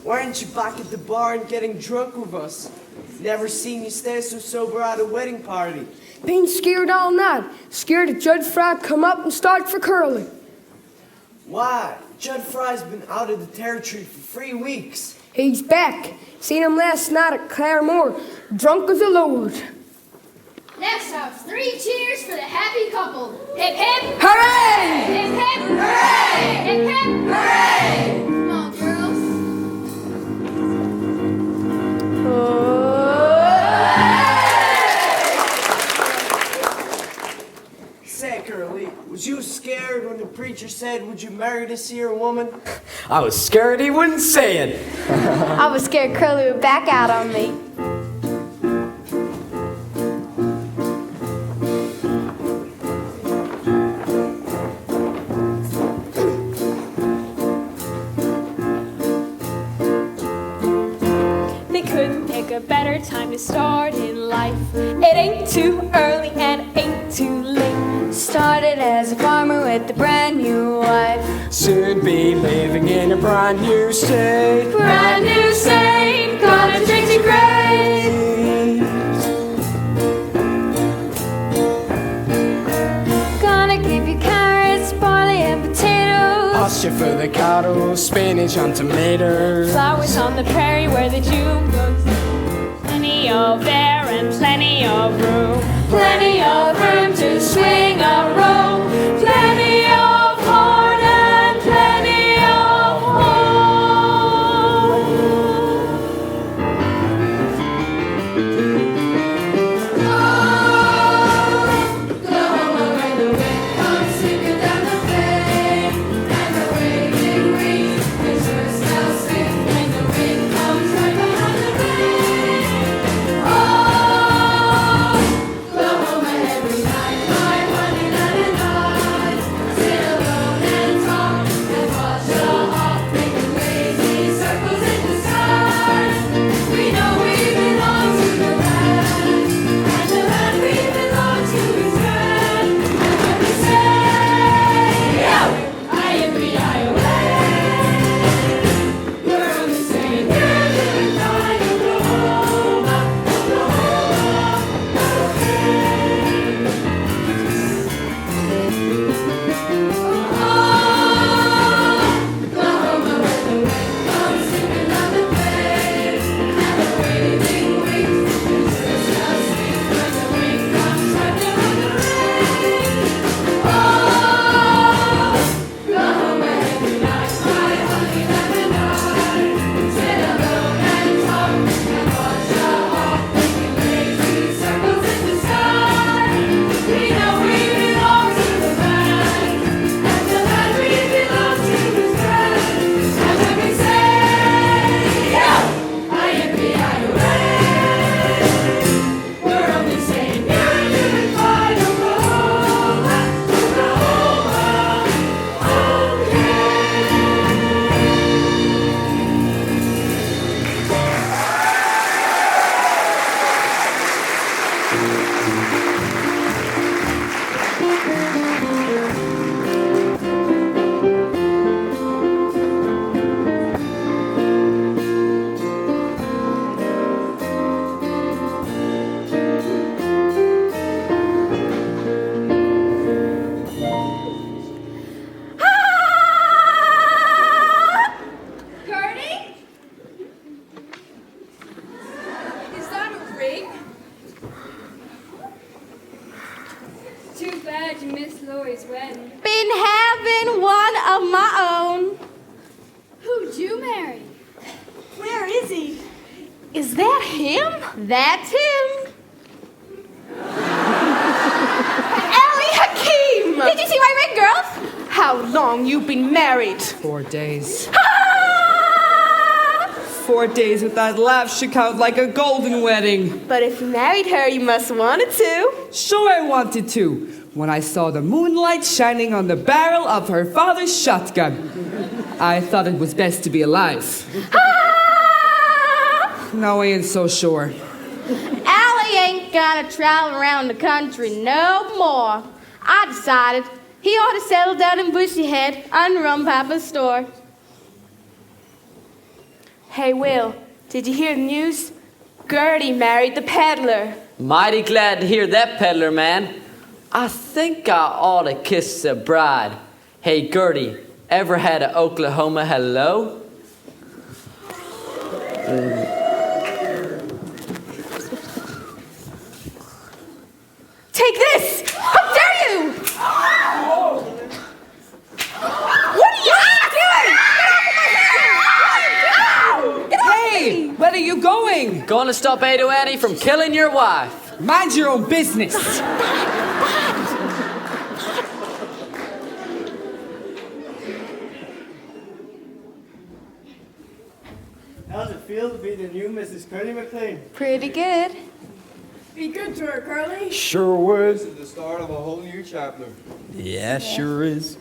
Why aren't you back at the bar and getting drunk with us? Never seen you stay so sober at a wedding party. Been scared all night. Scared that Judd Fry come up and start for curling. Why? Judd Fry's been out of the territory for 3 weeks. He's back. Seen him last night at Claremore, drunk as a lord. Let's have 3 cheers for the happy couple. Hip hip. Hooray! Hip hip. Hooray! Hip hip. Hooray! Come on, girls. Say, Curly, was you scared when the preacher said, "Would you marry this here woman"? I was scared he wouldn't say it. I was scared Curly would back out on me. They couldn't pick a better time to start in life. It ain't too early and it ain't too late. Started as a farmer with a brand new wife. Soon be living in a brand new state. Brand new state, gonna drink to great. pasture for the cattle, spinach and tomatoes. Flowers on the prairie where the June bugs. Plenty of air and plenty of room. Plenty of room to swing a rope. Plenty of corn and plenty of home. Oklahoma, where the wind comes singing down the plain, and the waving wings makes her smell sweet when the wind comes right behind the rain. Oklahoma, every night, my honey nut and I sit alone and talk and watch the hawk making lazy circles in the sky. We know we belong to the land, and the land we belong to is grand. And when we say, yo, I-M-B-I-O-A, we're only saying, you're doing fine, Oklahoma, Oklahoma, where the wind comes singing down the plain, and the waving wings makes her smell sweet when the wind comes right behind the rain. Oklahoma, every night, my honey nut and I sit alone and talk and watch the hawk making lazy circles in the sky. We know we belong to the land, and the land we belong to is grand. And when we say, yo, I-M-B-I-O-A, we're only saying, you're doing fine, Oklahoma, Gertie? Is that a ring? Too bad you missed Lori's wedding. Been having one of my own. Who'd you marry? Where is he? Is that him? That's him. Ellie Hakeem! Did you see my ring, girls? How long you been married? 4 days. 4 days with that laugh should count like a golden wedding. But if you married her, you must have wanted to. Sure I wanted to, when I saw the moonlight shining on the barrel of her father's shotgun. I thought it was best to be alive. Now I ain't so sure. Allie ain't gonna travel around the country no more. I decided he ought to settle down in Bushy Head and run Papa's store. Hey, Will, did you hear the news? Gertie married the peddler. Mighty glad to hear that, peddler man. I think I ought to kiss the bride. Hey, Gertie, ever had a Oklahoma hello? Take this! How dare you! What are you doing? Get off Hey, where are you going? Going to stop Ado Annie from killing your wife. Mind your own business. How's it feel to be the new Mrs. Curly McLean? Pretty good. Be good to her, Curly. Sure was. This is the start of a whole new chapter. Yeah, sure is.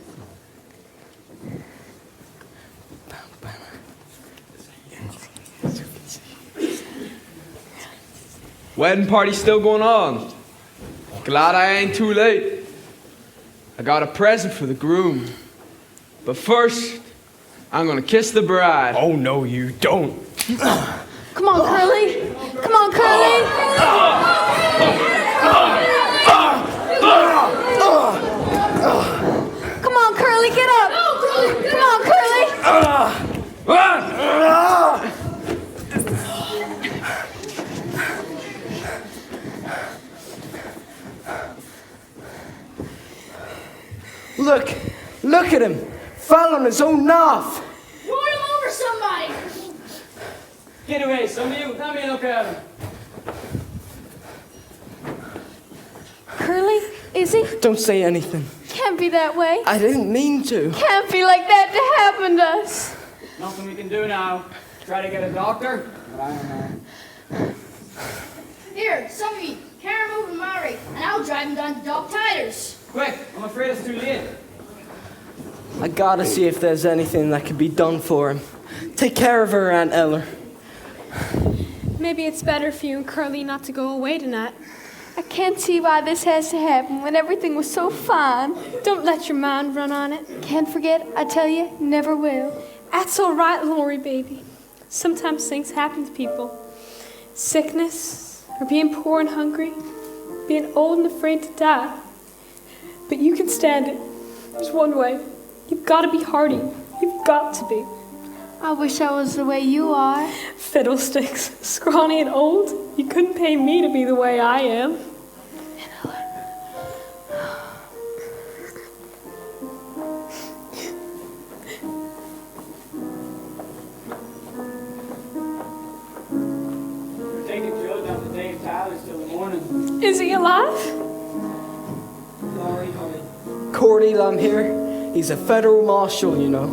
Wedding party still going on. Glad I ain't too late. I got a present for the groom. But first, I'm gonna kiss the bride. Oh, no, you don't. Come on, Curly. Come on, Curly. Come on, Curly, get up. Come on, Look at him. Fell on his own knife. Roll over somebody. Get away, some of you. Let me look at him. Curly, is he? Don't say anything. Can't be that way. I didn't mean to. Can't be like that to happen to us. Nothing we can do now. Try to get a doctor, but I don't know. Here, some of you, carry him over to Murray, and I'll drive him down to Doc Tyler's. Quick, I'm afraid it's too late. I gotta see if there's anything that could be done for him. Take care of her, Aunt Eller. Maybe it's better for you and Curly not to go away tonight. I can't see why this has to happen when everything was so fine. Don't let your mind run on it. Can't forget, I tell you, never will. That's all right, Lori, baby. Sometimes things happen to people. Sickness, or being poor and hungry, being old and afraid to die. But you can stand it. There's one way. You've got to be hardy. You've got to be. I wish I was the way you are. Fiddlesticks. Scrawny and old. You couldn't pay me to be the way I am. We're taking Judd down to Dave Tyler's till the morning. Is he alive? Sorry, honey. Cordy, I'm here. He's a federal marshal, you know.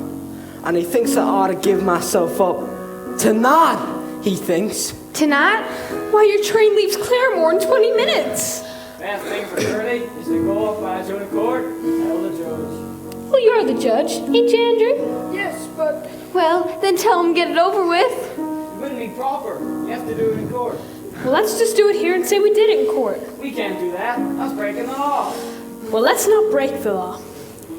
And he thinks I ought to give myself up. Tonight, he thinks. Tonight? Why, your train leaves Claremore in 20 minutes. Best thing for Curly is to go up by his own accord and tell the judge. Well, you're the judge, ain't you, Andrew? Yes, but Well, then tell him get it over with. It wouldn't be proper. You have to do it in court. Well, let's just do it here and say we did it in court. We can't do that. That's breaking the law. Well, let's not break the law.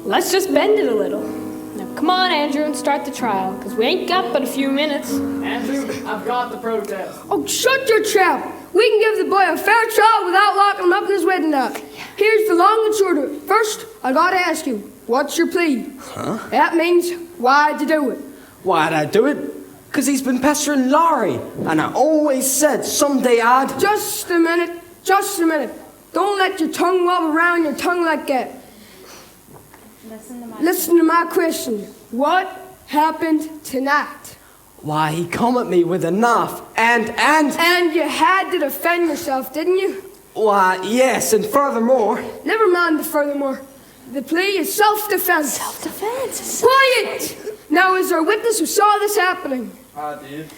Let's just bend it a little. Now, come on, Andrew, and start the trial, because we ain't got but a few minutes. Andrew, I've got the protest. oh, shut your trap. We can give the boy a fair trial without locking him up in his wedding knot. Here's the long and short of it. First, I gotta ask you, what's your plea? Huh? That means, why'd you do it? Why'd I do it? Because he's been pestering Laurie. And I always said someday I'd... Just a minute. Don't let your tongue wobble around your tongue like that. Listen to my question. What happened tonight? Why, he come at me with a knife and... And you had to defend yourself, didn't you? Why, yes, and furthermore... Never mind the furthermore. The plea is self-defense. Self-defense. Quiet! Now, is there a witness who saw this happening? I did.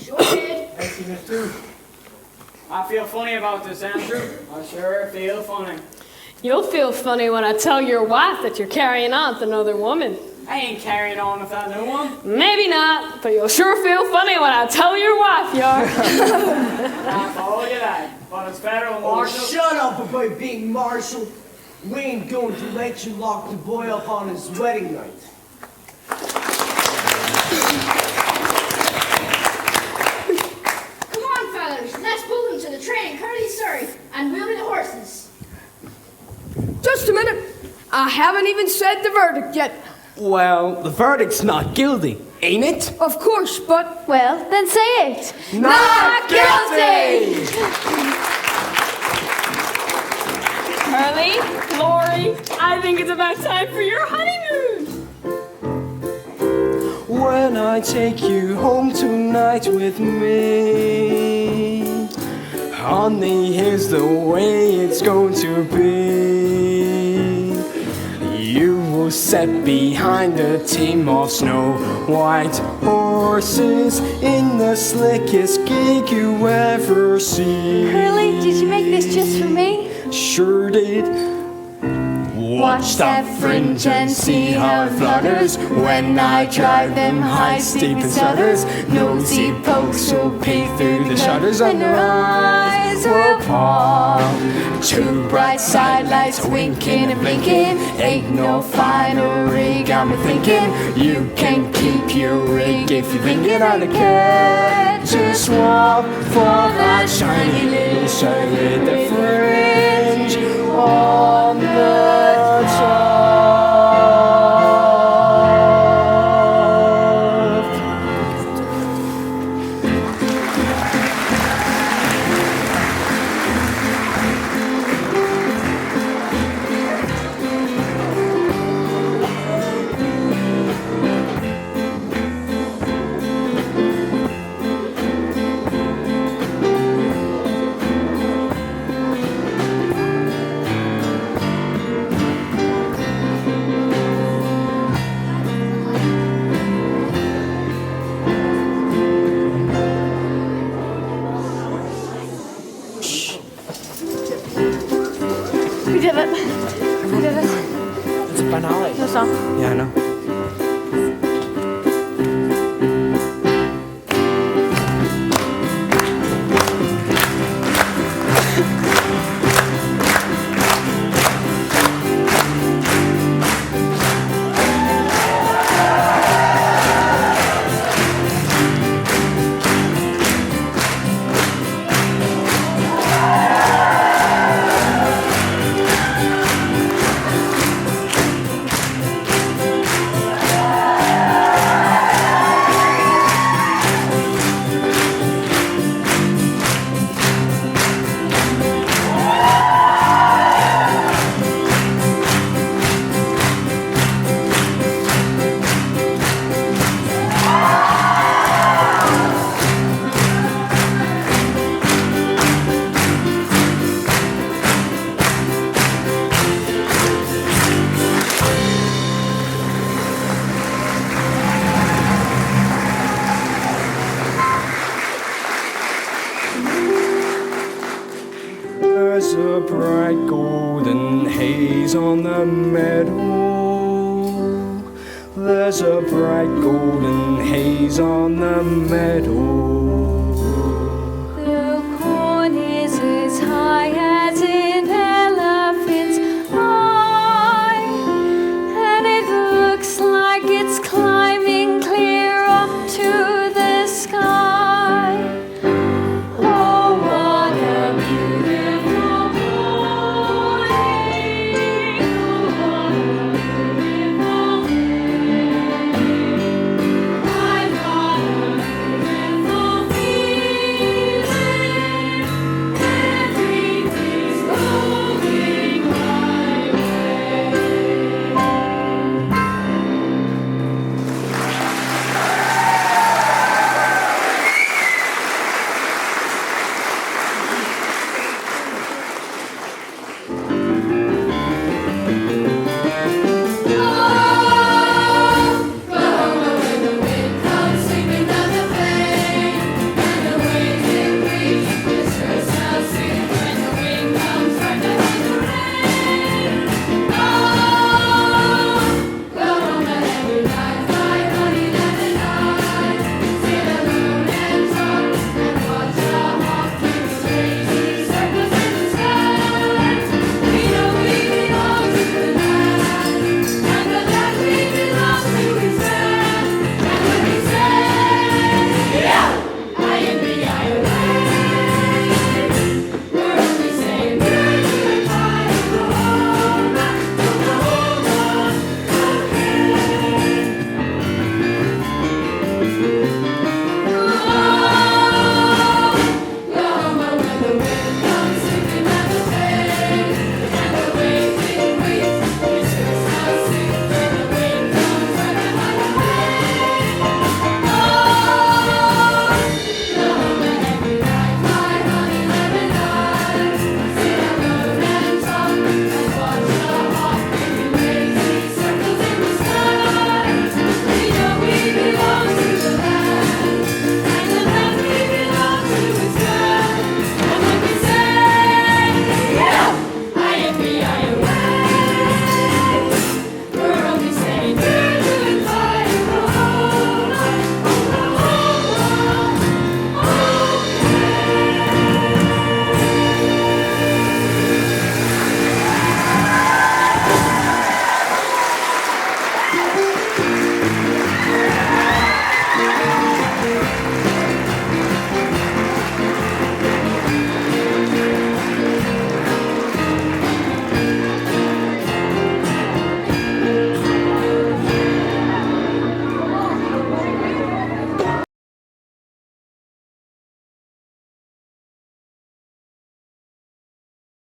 Sure did. I seen it too. I feel funny about this, Andrew. I sure feel funny. You'll feel funny when I tell your wife that you're carrying on with another woman. I ain't carrying on with that new one. Maybe not, but you'll sure feel funny when I tell your wife you are. That's all you like. But it's federal Oh, marshal. shut up about being marshal. We ain't going to let you lock the boy up on his wedding night. Come on, fellas. Let's pull him to the train in Curly's Surrey and wheel in the horses. Just a minute. I haven't even said the verdict yet. Well, the verdict's not guilty, ain't it? Of course, but... Well, then say it. Not guilty! Curly, Lori, I think it's about time for your honeymoon. When I take you home tonight with me, honey, here's the way it's going to be. You will sit behind a team of snow white horses in the slickest gig you ever see. Curly, did you make this just for me? Sure did. Watch that fringe and see how it flutters when I drive them high, steep and stutters. Nosy pokes will peek through the shutters and their eyes will pop. Two bright sidelights winking and blinking. Ain't no final rig, I'm thinking. You can keep your rig if you're thinking on the cat. Just walk for that shiny little shirt with the fringe on the top. did it. I did it. It's a finale. The song. Yeah, I know. There's a bright golden haze on the meadow. There's a bright golden haze on the meadow.